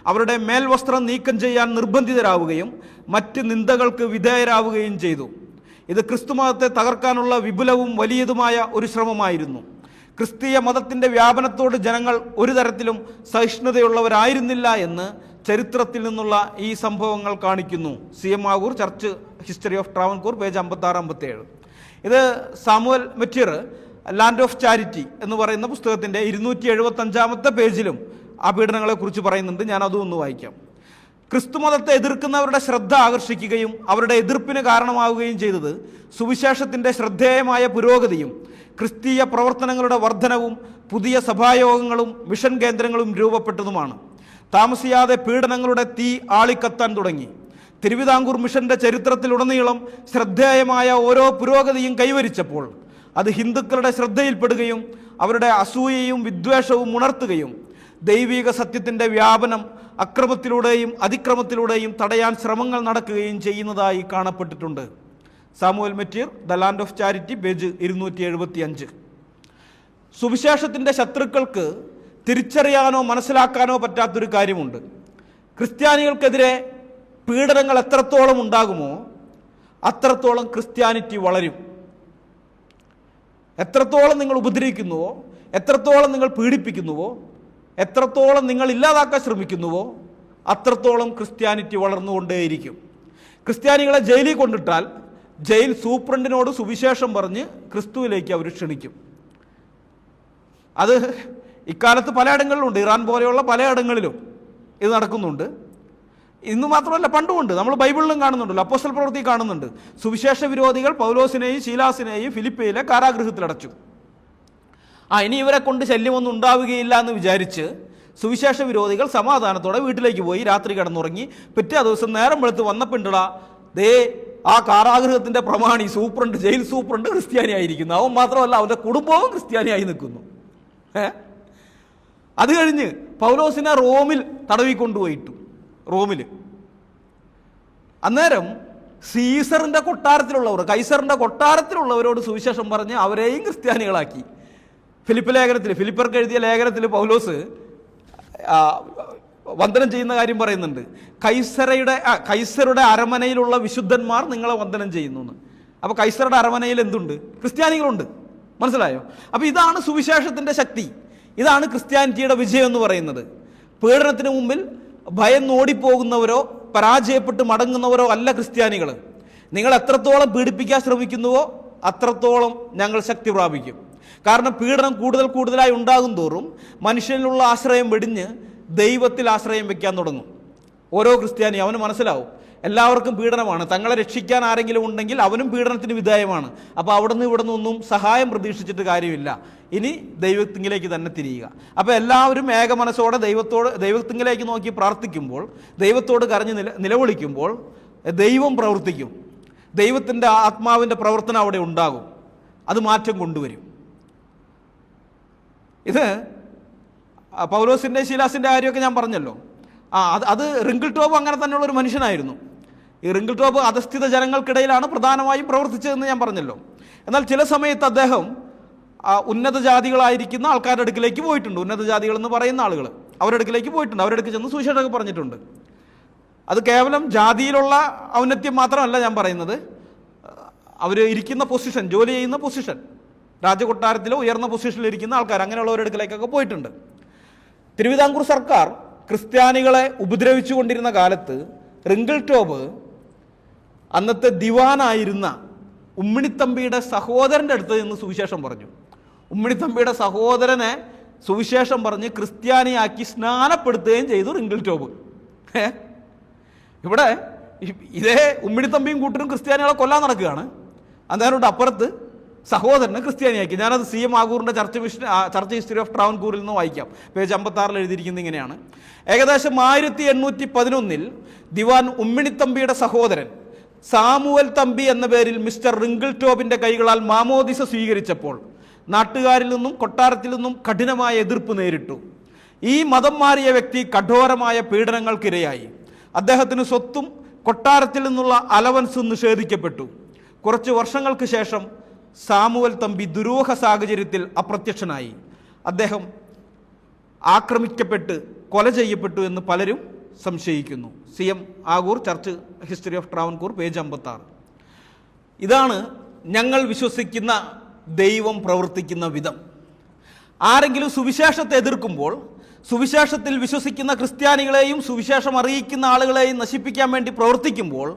അവരുടെ മേൽവസ്ത്രം നീക്കം ചെയ്യാൻ നിർബന്ധിതരാവുകയും മറ്റ് നിന്ദകൾക്ക് വിധേയരാവുകയും ചെയ്തു. ഇത് ക്രിസ്തുമതത്തെ തകർക്കാനുള്ള വിപുലവും വലിയതുമായ ഒരു ശ്രമമായിരുന്നു. ക്രിസ്തീയ മതത്തിൻ്റെ വ്യാപനത്തോട് ജനങ്ങൾ ഒരു തരത്തിലും സഹിഷ്ണുതയുള്ളവരായിരുന്നില്ല എന്ന് ചരിത്രത്തിൽ നിന്നുള്ള ഈ സംഭവങ്ങൾ കാണിക്കുന്നു. CM Agur, church history of Travancore, page 56-57. ഇത് Samuel Mateer land of charity എന്ന് പറയുന്ന പുസ്തകത്തിൻ്റെ 275 പേജിലും ആ പീഡനങ്ങളെക്കുറിച്ച് പറയുന്നുണ്ട്. ഞാനതും ഒന്ന് വായിക്കാം. ക്രിസ്തുമതത്തെ എതിർക്കുന്നവരുടെ ശ്രദ്ധ ആകർഷിക്കുകയും അവരുടെ എതിർപ്പിന് കാരണമാവുകയും ചെയ്തത് സുവിശേഷത്തിൻ്റെ ശ്രദ്ധേയമായ പുരോഗതിയും ക്രിസ്തീയ പ്രവർത്തനങ്ങളുടെ വർധനവും പുതിയ സഭായോഗങ്ങളും മിഷൻ കേന്ദ്രങ്ങളും രൂപപ്പെട്ടതുമാണ്. താമസിയാതെ പീഡനങ്ങളുടെ തീ ആളിക്കത്താൻ തുടങ്ങി. തിരുവിതാംകൂർ മിഷന്റെ ചരിത്രത്തിലുടനീളം ശ്രദ്ധേയമായ ഓരോ പുരോഗതിയും കൈവരിച്ചപ്പോൾ അത് ഹിന്ദുക്കളുടെ ശ്രദ്ധയിൽപ്പെടുകയും അവരുടെ അസൂയയും വിദ്വേഷവും ഉണർത്തുകയും ദൈവിക സത്യത്തിൻ്റെ വ്യാപനം അക്രമത്തിലൂടെയും അതിക്രമത്തിലൂടെയും തടയാൻ ശ്രമങ്ങൾ നടക്കുകയും ചെയ്യുന്നതായി കാണപ്പെട്ടിട്ടുണ്ട്. Samuel Mateer, the land of charity, page 275. സുവിശേഷത്തിൻ്റെ ശത്രുക്കൾക്ക് തിരിച്ചറിയാനോ മനസ്സിലാക്കാനോ പറ്റാത്തൊരു കാര്യമുണ്ട്. ക്രിസ്ത്യാനികൾക്കെതിരെ പീഡനങ്ങൾ എത്രത്തോളം ഉണ്ടാകുമോ അത്രത്തോളം ക്രിസ്ത്യാനിറ്റി വളരും. എത്രത്തോളം നിങ്ങൾ ഉപദ്രവിക്കുന്നുവോ, എത്രത്തോളം നിങ്ങൾ പീഡിപ്പിക്കുന്നുവോ, എത്രത്തോളം നിങ്ങൾ ഇല്ലാതാക്കാൻ ശ്രമിക്കുന്നുവോ അത്രത്തോളം ക്രിസ്ത്യാനിറ്റി വളർന്നുകൊണ്ടേയിരിക്കും. ക്രിസ്ത്യാനികളെ ജയിലിൽ കൊണ്ടിട്ടാൽ ജയിൽ സൂപ്രണ്ടിനോട് സുവിശേഷം പറഞ്ഞ് ക്രിസ്തുവിലേക്ക് അവർ ക്ഷണിക്കും. അത് ഇക്കാലത്ത് പലയിടങ്ങളിലുണ്ട്. ഇറാൻ പോലെയുള്ള പലയിടങ്ങളിലും ഇത് നടക്കുന്നുണ്ട്. ഇന്ന് മാത്രമല്ല പണ്ടുമുണ്ട്, നമ്മൾ ബൈബിളിലും കാണുന്നുണ്ടല്ലോ, അപ്പോസ്തല പ്രവൃത്തി കാണുന്നുണ്ട്. സുവിശേഷ വിരോധികൾ പൗലോസിനെയും ശീലാസിനെയും ഫിലിപ്പിയിലെ കാരാഗൃഹത്തിലടച്ചു. ഇനി ഇവരെ കൊണ്ട് ശല്യമൊന്നും ഉണ്ടാവുകയില്ല എന്ന് വിചാരിച്ച് സുവിശേഷ വിരോധികൾ സമാധാനത്തോടെ വീട്ടിലേക്ക് പോയി രാത്രി കിടന്നുറങ്ങി. പിറ്റേ ദിവസം നേരം വെളുത്ത് വന്നപ്പിണ്ടടാ, ദേ ആ കാരാഗൃഹത്തിന്റെ പ്രമാണി സൂപ്രണ്ട്, ജയിൽ സൂപ്രണ്ട് ക്രിസ്ത്യാനിയായിരിക്കുന്നു. അവൻ മാത്രമല്ല അവൻ്റെ കുടുംബവും ക്രിസ്ത്യാനിയായി നിൽക്കുന്നു. അത് കഴിഞ്ഞ് പൗലോസിനെ റോമിൽ തടവിക്കൊണ്ടുപോയിട്ടു. റോമിൽ അന്നേരം സീസറിന്റെ കൊട്ടാരത്തിലുള്ളവർ, കൈസറിന്റെ കൊട്ടാരത്തിലുള്ളവരോട് സുവിശേഷം പറഞ്ഞ് അവരെയും ക്രിസ്ത്യാനികളാക്കി. ഫിലിപ്പർക്ക് എഴുതിയ ലേഖനത്തിൽ പൗലോസ് വന്ദനം ചെയ്യുന്ന കാര്യം പറയുന്നുണ്ട്. കൈസറുടെ അരമനയിലുള്ള വിശുദ്ധന്മാർ നിങ്ങളെ വന്ദനം ചെയ്യുന്നു എന്ന്. അപ്പോൾ കൈസറുടെ അരമനയിൽ എന്തുണ്ട്? ക്രിസ്ത്യാനികളുണ്ട്. മനസ്സിലായോ? അപ്പോൾ ഇതാണ് സുവിശേഷത്തിന്റെ ശക്തി, ഇതാണ് ക്രിസ്ത്യാനിറ്റിയുടെ വിജയം എന്ന് പറയുന്നത്. പീഡനത്തിന് മുമ്പിൽ ഭയന്ന് ഓടിപ്പോകുന്നവരോ പരാജയപ്പെട്ട് മടങ്ങുന്നവരോ അല്ല ക്രിസ്ത്യാനികൾ. നിങ്ങൾ എത്രത്തോളം പീഡിപ്പിക്കാൻ ശ്രമിക്കുന്നുവോ അത്രത്തോളം ഞങ്ങൾ ശക്തി പ്രാപിക്കും. കാരണം പീഡനം കൂടുതലായി ഉണ്ടാകും തോറും മനുഷ്യനിലുള്ള ആശ്രയം വെടിഞ്ഞ് ദൈവത്തിൽ ആശ്രയം വെക്കാൻ തുടങ്ങും. ഓരോ ക്രിസ്ത്യാനി അവന് മനസ്സിലാവും എല്ലാവർക്കും പീഡനമാണ്, തങ്ങളെ രക്ഷിക്കാൻ ആരെങ്കിലും ഉണ്ടെങ്കിൽ അവനും പീഡനത്തിന് വിധേയമാണ്. അപ്പോൾ അവിടെ നിന്നൊന്നും സഹായം പ്രതീക്ഷിച്ചിട്ട് കാര്യമില്ല, ഇനി ദൈവത്തിങ്കിലേക്ക് തന്നെ തിരിയുക. അപ്പോൾ എല്ലാവരും ഏക മനസ്സോടെ ദൈവത്തിങ്കിലേക്ക് നോക്കി പ്രാർത്ഥിക്കുമ്പോൾ, ദൈവത്തോട് കരഞ്ഞ് നിലവിളിക്കുമ്പോൾ ദൈവം പ്രവർത്തിക്കും. ദൈവത്തിൻ്റെ ആത്മാവിൻ്റെ പ്രവർത്തനം അവിടെ ഉണ്ടാകും, അത് മാറ്റം കൊണ്ടുവരും. ഇത് പൗലോസിൻ്റെ ശീലാസിൻ്റെ കാര്യമൊക്കെ ഞാൻ പറഞ്ഞല്ലോ. അത് റിങ്കിൾ ടോപ്പ് അങ്ങനെ തന്നെയുള്ളൊരു മനുഷ്യനായിരുന്നു. ഈ റിങ്കിൾ ടോപ്പ് അധസ്ഥിത ജനങ്ങൾക്കിടയിലാണ് പ്രധാനമായും പ്രവർത്തിച്ചതെന്ന് ഞാൻ പറഞ്ഞല്ലോ. എന്നാൽ ചില സമയത്ത് അദ്ദേഹം ഉന്നത ജാതികളായിരിക്കുന്ന ആൾക്കാരുടെ അടുക്കിലേക്ക് പോയിട്ടുണ്ട്. ഉന്നത ജാതികൾ എന്ന് പറയുന്ന ആളുകൾ അവരുടെ അടുക്കിലേക്ക് പോയിട്ടുണ്ട്, അവരുടെ അടുക്ക് ചെന്ന് സുവിശേഷമൊക്കെ പറഞ്ഞിട്ടുണ്ട്. അത് കേവലം ജാതിയിലുള്ള ഔന്നത്യം മാത്രമല്ല ഞാൻ പറയുന്നത്, അവർ ഇരിക്കുന്ന പൊസിഷൻ, ജോലി ചെയ്യുന്ന പൊസിഷൻ, രാജകൊട്ടാരത്തിലോ ഉയർന്ന പൊസിഷനിൽ ഇരിക്കുന്ന ആൾക്കാർ, അങ്ങനെയുള്ളവരുടെ അടുക്കിലേക്കൊക്കെ പോയിട്ടുണ്ട്. തിരുവിതാംകൂർ സർക്കാർ ക്രിസ്ത്യാനികളെ ഉപദ്രവിച്ചു കൊണ്ടിരുന്ന കാലത്ത് റിങ്കിൾ ടോപ്പ് അന്നത്തെ ദിവാനായിരുന്ന ഉമ്മിണിത്തമ്പിയുടെ സഹോദരൻ്റെ അടുത്ത് നിന്ന് സുവിശേഷം പറഞ്ഞു. ഉമ്മിണിത്തമ്പിയുടെ സഹോദരനെ സുവിശേഷം പറഞ്ഞ് ക്രിസ്ത്യാനിയാക്കി സ്നാനപ്പെടുത്തുകയും ചെയ്തു റിങ്കിൾ ടോപ്പ്. ഇവിടെ ഇതേ ഉമ്മിണിത്തമ്പിയും കൂട്ടരും ക്രിസ്ത്യാനികളെ കൊല്ലാൻ നടക്കുകയാണ്. അന്നേരം അപ്പുറത്ത് സഹോദരനെ ക്രിസ്ത്യാനിയാക്കി. ഞാനത് CM ആഗൂറിൻ്റെ ചർച്ച് ഹിസ്റ്ററി ഓഫ് ട്രാവൻകൂറിൽ നിന്ന് വായിക്കാം. പേജ് 56 എഴുതിയിരിക്കുന്നത് ഇങ്ങനെയാണ്. ഏകദേശം 1811 ദിവാൻ ഉമ്മിണിത്തമ്പിയുടെ സഹോദരൻ സാമുവൽ തമ്പി എന്ന പേരിൽ മിസ്റ്റർ റിങ്കിൾ ടോപ്പിന്റെ കൈകളാൽ മാമോദിസ സ്വീകരിച്ചപ്പോൾ നാട്ടുകാരിൽ നിന്നും കൊട്ടാരത്തിൽ നിന്നും കഠിനമായ എതിർപ്പ് നേരിട്ടു. ഈ മതം മാറിയ വ്യക്തി കഠോരമായ പീഡനങ്ങൾക്കിരയായി. അദ്ദേഹത്തിന് സ്വത്തും കൊട്ടാരത്തിൽ നിന്നുള്ള അലവൻസും നിഷേധിക്കപ്പെട്ടു. കുറച്ച് വർഷങ്ങൾക്ക് ശേഷം സാമുവൽ തമ്പി ദുരൂഹ സാഹചര്യത്തിൽ അപ്രത്യക്ഷനായി. അദ്ദേഹം ആക്രമിക്കപ്പെട്ട് കൊല ചെയ്യപ്പെട്ടു എന്ന് പലരും സംശയിക്കുന്നു. CM Agur church history of Travancore page 56. ഇതാണ് ഞങ്ങൾ വിശ്വസിക്കുന്ന ദൈവം പ്രവർത്തിക്കുന്ന വിധം. ആരെങ്കിലും സുവിശേഷത്തെ എതിർക്കുമ്പോൾ സുവിശേഷത്തിൽ വിശ്വസിക്കുന്ന ക്രിസ്ത്യാനികളെയും സുവിശേഷം അറിയിക്കുന്ന ആളുകളെയും നശിപ്പിക്കാൻ വേണ്ടി പ്രവർത്തിക്കുമ്പോൾ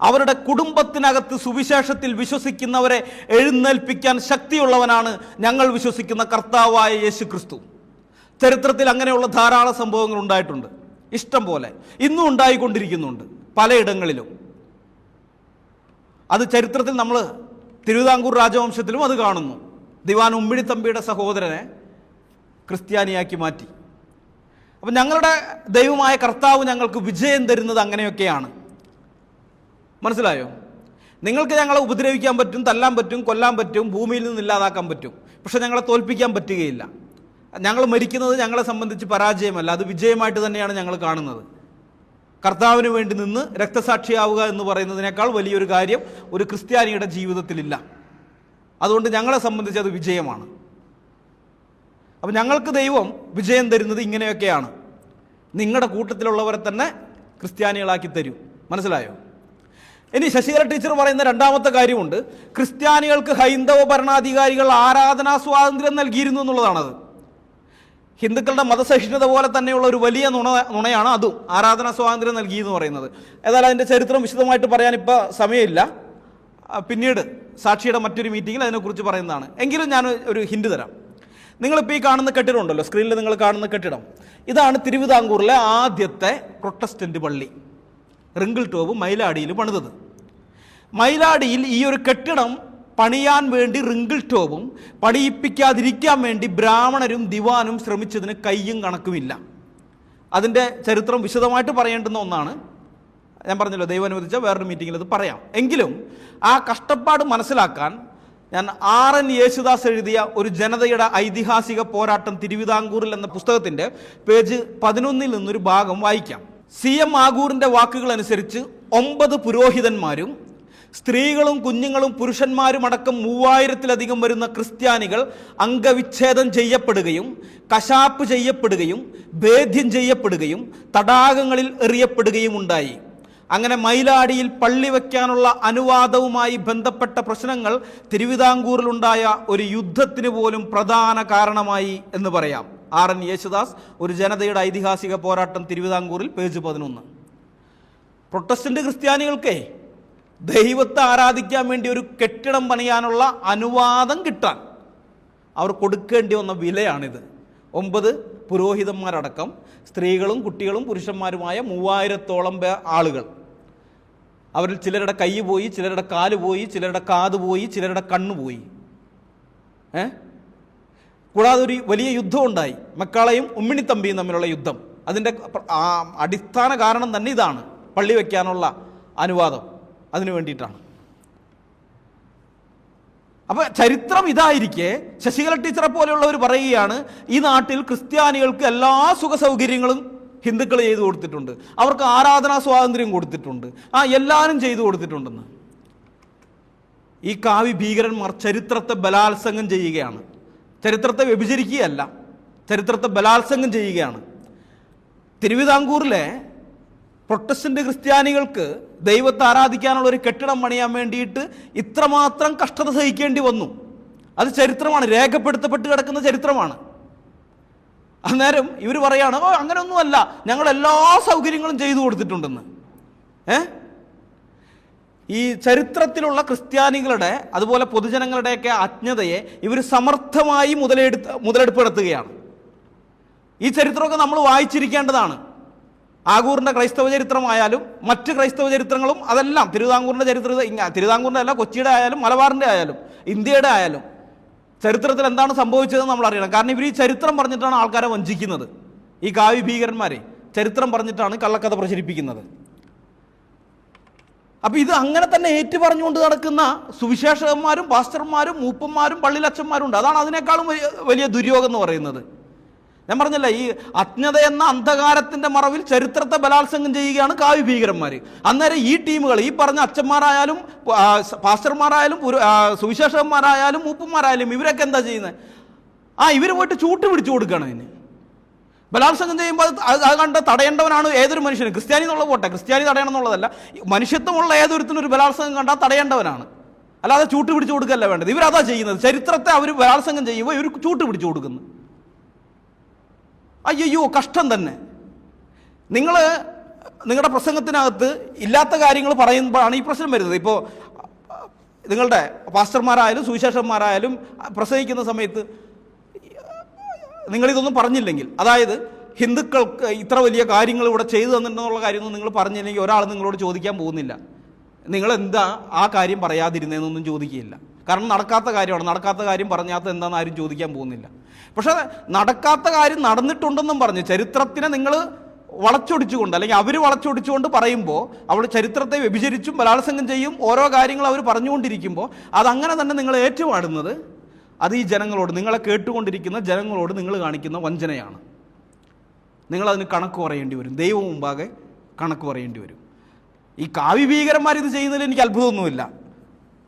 അവരുടെ കുടുംബത്തിനകത്ത് സുവിശേഷത്തിൽ വിശ്വസിക്കുന്നവരെ എഴുന്നേൽപ്പിക്കാൻ ശക്തിയുള്ളവനാണ് ഞങ്ങൾ വിശ്വസിക്കുന്ന കർത്താവായ യേശു ക്രിസ്തു. ചരിത്രത്തിൽ അങ്ങനെയുള്ള ധാരാളം സംഭവങ്ങൾ ഉണ്ടായിട്ടുണ്ട്, ഇഷ്ടം പോലെ ഇന്നും ഉണ്ടായിക്കൊണ്ടിരിക്കുന്നുണ്ട് പലയിടങ്ങളിലും. അത് ചരിത്രത്തിൽ നമ്മൾ തിരുവിതാംകൂർ രാജവംശത്തിലും അത് കാണുന്നു. ദിവാൻ ഉമ്മിണിത്തമ്പിയുടെ സഹോദരനെ ക്രിസ്ത്യാനിയാക്കി മാറ്റി. അപ്പം ഞങ്ങളുടെ ദൈവമായ കർത്താവ് ഞങ്ങൾക്ക് വിജയം തരുന്നത് അങ്ങനെയൊക്കെയാണ്. മനസ്സിലായോ? നിങ്ങൾക്ക് ഞങ്ങളെ ഉപദ്രവിക്കാൻ പറ്റും, തല്ലാൻ പറ്റും, കൊല്ലാൻ പറ്റും, ഭൂമിയിൽ നിന്ന് ഇല്ലാതാക്കാൻ പറ്റും, പക്ഷെ ഞങ്ങളെ തോൽപ്പിക്കാൻ പറ്റുകയില്ല. ഞങ്ങൾ മരിക്കുന്നത് ഞങ്ങളെ സംബന്ധിച്ച് പരാജയമല്ല, അത് വിജയമായിട്ട് തന്നെയാണ് ഞങ്ങൾ കാണുന്നത്. കർത്താവിന് വേണ്ടി നിന്ന് രക്തസാക്ഷിയാവുക എന്ന് പറയുന്നതിനേക്കാൾ വലിയൊരു കാര്യം ഒരു ക്രിസ്ത്യാനിയുടെ ജീവിതത്തിലില്ല. അതുകൊണ്ട് ഞങ്ങളെ സംബന്ധിച്ച് അത് വിജയമാണ്. അപ്പം ഞങ്ങൾക്ക് ദൈവം വിജയം തരുന്നത് ഇങ്ങനെയൊക്കെയാണ്. നിങ്ങളുടെ കൂട്ടത്തിലുള്ളവരെ തന്നെ ക്രിസ്ത്യാനികളാക്കി തരും. മനസ്സിലായോ? ഇനി ശശികല ടീച്ചർ പറയുന്ന രണ്ടാമത്തെ കാര്യമുണ്ട്. ക്രിസ്ത്യാനികൾക്ക് ഹൈന്ദവ ഭരണാധികാരികൾ ആരാധനാ സ്വാതന്ത്ര്യം നൽകിയിരുന്നു എന്നുള്ളതാണത്. ഹിന്ദുക്കളുടെ മതസഹിഷ്ണുത പോലെ തന്നെയുള്ള ഒരു വലിയ നുണയാണ് അതും, ആരാധനാ സ്വാതന്ത്ര്യം നൽകി എന്ന് പറയുന്നത്. ഏതായാലും അതിൻ്റെ ചരിത്രം വിശദമായിട്ട് പറയാൻ ഇപ്പോൾ സമയമില്ല, പിന്നീട് സാക്ഷിയുടെ മറ്റൊരു മീറ്റിങ്ങിൽ അതിനെക്കുറിച്ച് പറയുന്നതാണ്. എങ്കിലും ഞാൻ ഒരു ഹിന്റ് തരാം. നിങ്ങളിപ്പോൾ ഈ കാണുന്ന കെട്ടിടം ഉണ്ടല്ലോ, സ്ക്രീനിൽ നിങ്ങൾ കാണുന്ന കെട്ടിടം, ഇതാണ് തിരുവിതാംകൂറിലെ ആദ്യത്തെ പ്രൊട്ടസ്റ്റന്റ് പള്ളി. റിങ്കിൾ ടോപ്പ് മൈലാടിയിൽ പണിതത്. മൈലാടിയിൽ ഈ ഒരു കെട്ടിടം പണിയാൻ വേണ്ടി റിങ്കിൾ ടോപ്പും പണിയിപ്പിക്കാതിരിക്കാൻ വേണ്ടി ബ്രാഹ്മണരും ദിവാനും ശ്രമിച്ചതിന് കയ്യും കണക്കുമില്ല. അതിൻ്റെ ചരിത്രം വിശദമായിട്ട് പറയേണ്ടുന്ന ഒന്നാണ്. ഞാൻ പറഞ്ഞല്ലോ, ദൈവം അനുവദിച്ച വേറൊരു മീറ്റിങ്ങിൽ അത് പറയാം. എങ്കിലും ആ കഷ്ടപ്പാട് മനസ്സിലാക്കാൻ ഞാൻ RN യേശുദാസ് എഴുതിയ ഒരു ജനതയുടെ ഐതിഹാസിക പോരാട്ടം തിരുവിതാംകൂറിൽ എന്ന പുസ്തകത്തിൻ്റെ പേജ് 11 നിന്നൊരു ഭാഗം വായിക്കാം. CM ആഗൂറിൻ്റെ വാക്കുകൾ അനുസരിച്ച് 9 പുരോഹിതന്മാരും സ്ത്രീകളും കുഞ്ഞുങ്ങളും പുരുഷന്മാരും അടക്കം 3000-ലധികം വരുന്ന ക്രിസ്ത്യാനികൾ അംഗവിച്ഛേദം ചെയ്യപ്പെടുകയും കശാപ്പ് ചെയ്യപ്പെടുകയും ഭേദ്യം ചെയ്യപ്പെടുകയും തടാകങ്ങളിൽ എറിയപ്പെടുകയും ഉണ്ടായി. അങ്ങനെ മൈലാടിയിൽ പള്ളി വയ്ക്കാനുള്ള അനുവാദവുമായി ബന്ധപ്പെട്ട പ്രശ്നങ്ങൾ തിരുവിതാംകൂറിലുണ്ടായ ഒരു യുദ്ധത്തിന് പോലും പ്രധാന കാരണമായി എന്ന് പറയാം. RN യേശുദാസ്, ഒരു ജനതയുടെ ഐതിഹാസിക പോരാട്ടം തിരുവിതാംകൂറിൽ, പേജ് 11. പ്രൊട്ടസ്റ്റന്റ് ക്രിസ്ത്യാനികൾക്കേ ദൈവത്തെ ആരാധിക്കാൻ വേണ്ടി ഒരു കെട്ടിടം പണിയാനുള്ള അനുവാദം കിട്ടാൻ അവർ കൊടുക്കേണ്ടി വന്ന വിലയാണിത്. 9 പുരോഹിതന്മാരടക്കം സ്ത്രീകളും കുട്ടികളും പുരുഷന്മാരുമായ 3000-ഓളം ആളുകൾ. അവരിൽ ചിലരുടെ കൈ പോയി, ചിലരുടെ കാല് പോയി, ചിലരുടെ കാത് പോയി, ചിലരുടെ കണ്ണ് പോയി. കൂടാതെ ഒരു വലിയ യുദ്ധം ഉണ്ടായി, മക്കാളയും ഉമ്മിണിത്തമ്പിയും തമ്മിലുള്ള യുദ്ധം. അതിൻ്റെ അടിസ്ഥാന കാരണം തന്നെ ഇതാണ്, പള്ളി വയ്ക്കാനുള്ള അനുവാദം അതിനു വേണ്ടിയിട്ടാണ്. അപ്പോൾ ചരിത്രം ഇതായിരിക്കെ ശശികല ടീച്ചറെ പോലെയുള്ളവർ പറയുകയാണ്, ഈ നാട്ടിൽ ക്രിസ്ത്യാനികൾക്ക് എല്ലാ സുഖ സൗകര്യങ്ങളും ഹിന്ദുക്കൾ ചെയ്തു കൊടുത്തിട്ടുണ്ട്, അവർക്ക് ആരാധനാ സ്വാതന്ത്ര്യം കൊടുത്തിട്ടുണ്ട്, എല്ലാവരും ചെയ്തു കൊടുത്തിട്ടുണ്ടെന്ന്. ഈ കാവ്യ ഭീകരന്മാർ ചരിത്രത്തെ ബലാത്സംഗം ചെയ്യുകയാണ്. ചരിത്രത്തെ വ്യഭിചരിക്കുകയല്ല, ചരിത്രത്തെ ബലാത്സംഗം ചെയ്യുകയാണ്. തിരുവിതാംകൂറിലെ പ്രൊട്ടസ്റ്റന്റ് ക്രിസ്ത്യാനികൾക്ക് ദൈവത്തെ ആരാധിക്കാനുള്ള ഒരു കെട്ടിടം പണിയാൻ വേണ്ടിയിട്ട് ഇത്രമാത്രം കഷ്ടത സഹിക്കേണ്ടി വന്നു. അത് ചരിത്രമാണ്, രേഖപ്പെടുത്തപ്പെട്ട് കിടക്കുന്ന ചരിത്രമാണ്. അന്നേരം ഇവർ പറയാണ്, അങ്ങനെയൊന്നുമല്ല, ഞങ്ങൾ എല്ലാ സൗകര്യങ്ങളും ചെയ്തു കൊടുത്തിട്ടുണ്ടെന്ന്. ഈ ചരിത്രത്തിലുള്ള ക്രിസ്ത്യാനികളുടെ അതുപോലെ പൊതുജനങ്ങളുടെയൊക്കെ അജ്ഞതയെ ഇവർ സമർത്ഥമായി മുതലെടുപ്പ് നടത്തുകയാണ്. ഈ ചരിത്രമൊക്കെ നമ്മൾ വായിച്ചിരിക്കേണ്ടതാണ്. ആഗൂറിൻ്റെ ക്രൈസ്തവ ചരിത്രമായാലും മറ്റ് ക്രൈസ്തവ ചരിത്രങ്ങളും അതെല്ലാം, തിരുവിതാംകൂറിൻ്റെ തിരുവിതാംകൂറിൻ്റെ അല്ല, കൊച്ചിയുടെ ആയാലും മലബാറിൻ്റെ ആയാലും ഇന്ത്യയുടെ ആയാലും ചരിത്രത്തിൽ എന്താണ് സംഭവിച്ചതെന്ന് നമ്മൾ അറിയണം. കാരണം ഇവർ ഈ ചരിത്രം പറഞ്ഞിട്ടാണ് ആൾക്കാരെ വഞ്ചിക്കുന്നത്. ഈ കാവ്യ ഭീകരന്മാരെ ചരിത്രം പറഞ്ഞിട്ടാണ് കള്ളക്കഥ പ്രചരിപ്പിക്കുന്നത്. അപ്പം ഇത് അങ്ങനെ തന്നെ ഏറ്റു പറഞ്ഞുകൊണ്ട് നടക്കുന്ന സുവിശേഷകന്മാരും പാസ്റ്റർമാരും മൂപ്പന്മാരും പള്ളിയിലച്ചന്മാരും ഉണ്ട്. അതാണ് അതിനേക്കാളും വലിയ ദുര്യോഗം എന്ന് പറയുന്നത്. ഞാൻ പറഞ്ഞല്ല, ഈ അജ്ഞത എന്ന അന്ധകാരത്തിൻ്റെ മറവിൽ ചരിത്രത്തെ ബലാത്സംഗം ചെയ്യുകയാണ് കാവ്യ ഭീകരന്മാർ. അന്നേരം ഈ ടീമുകൾ, ഈ പറഞ്ഞ അച്ഛന്മാരായാലും പാസ്റ്റർമാരായാലും സുവിശേഷകന്മാരായാലും മൂപ്പന്മാരായാലും ഇവരൊക്കെ എന്താ ചെയ്യുന്നത്? ഇവർ പോയിട്ട് ചൂട്ട് പിടിച്ചു കൊടുക്കുകയാണ്. ഇതിന് ബലാത്സംഗം ചെയ്യുമ്പോൾ അത് കണ്ട് തടയേണ്ടവനാണ് ഏതൊരു മനുഷ്യനും. ക്രിസ്ത്യാനി എന്നുള്ള പോട്ടെ, ക്രിസ്ത്യാനി തടയണം എന്നുള്ളതല്ല, മനുഷ്യത്വമുള്ള ഏതൊരുത്തിനും ഒരു ബലാത്സംഗം കണ്ടാൽ തടയേണ്ടവനാണ്, അല്ലാതെ ചൂട്ട് പിടിച്ചു കൊടുക്കല്ല വേണ്ടത്. ഇവരതാ ചെയ്യുന്നത്. ചരിത്രത്തെ അവർ ബലാത്സംഗം ചെയ്യുമ്പോൾ ഇവർ ചൂട്ട് പിടിച്ചു കൊടുക്കുന്നു. അയ്യോ, കഷ്ടം തന്നെ. നിങ്ങളുടെ പ്രസംഗത്തിനകത്ത് ഇല്ലാത്ത കാര്യങ്ങൾ പറയുമ്പോഴാണ് ഈ പ്രശ്നം വരുന്നത്. ഇപ്പോൾ നിങ്ങളുടെ പാസ്റ്റർമാരായാലും സുവിശേഷന്മാരായാലും പ്രസംഗിക്കുന്ന സമയത്ത് നിങ്ങളിതൊന്നും പറഞ്ഞില്ലെങ്കിൽ, അതായത് ഹിന്ദുക്കൾക്ക് ഇത്ര വലിയ കാര്യങ്ങൾ ഇവിടെ ചെയ്തു തന്നിട്ടുള്ള കാര്യമൊന്നും നിങ്ങൾ പറഞ്ഞില്ലെങ്കിൽ ഒരാൾ നിങ്ങളോട് ചോദിക്കാൻ പോകുന്നില്ല, നിങ്ങളെന്താ ആ കാര്യം പറയാതിരുന്നതെന്നൊന്നും ചോദിക്കുകയില്ല. കാരണം നടക്കാത്ത കാര്യമാണ്. നടക്കാത്ത കാര്യം പറഞ്ഞാത്ത എന്താണെന്ന് ആരും ചോദിക്കാൻ പോകുന്നില്ല. പക്ഷേ നടക്കാത്ത കാര്യം നടന്നിട്ടുണ്ടെന്നും പറഞ്ഞ് ചരിത്രത്തിനെ നിങ്ങൾ വളച്ചൊടിച്ചുകൊണ്ട്, അല്ലെങ്കിൽ അവർ വളച്ചൊടിച്ചുകൊണ്ട് പറയുമ്പോൾ, അവിടെ ചരിത്രത്തെ വ്യഭിചരിച്ചും ബലാത്സംഗം ചെയ്യും ഓരോ കാര്യങ്ങൾ അവർ പറഞ്ഞുകൊണ്ടിരിക്കുമ്പോൾ അതങ്ങനെ തന്നെ നിങ്ങൾ ഏറ്റുപാടുന്നത് അത് ഈ ജനങ്ങളോട്, നിങ്ങളെ കേട്ടുകൊണ്ടിരിക്കുന്ന ജനങ്ങളോട് നിങ്ങൾ കാണിക്കുന്ന വഞ്ചനയാണ്. നിങ്ങളതിന് കണക്ക് പറയേണ്ടി വരും, ദൈവം മുമ്പാകെ കണക്ക് പറയേണ്ടി വരും. ഈ കാവ്യ ഭീകരന്മാരിത് ചെയ്യുന്നതിൽ എനിക്ക് അത്ഭുതമൊന്നുമില്ല.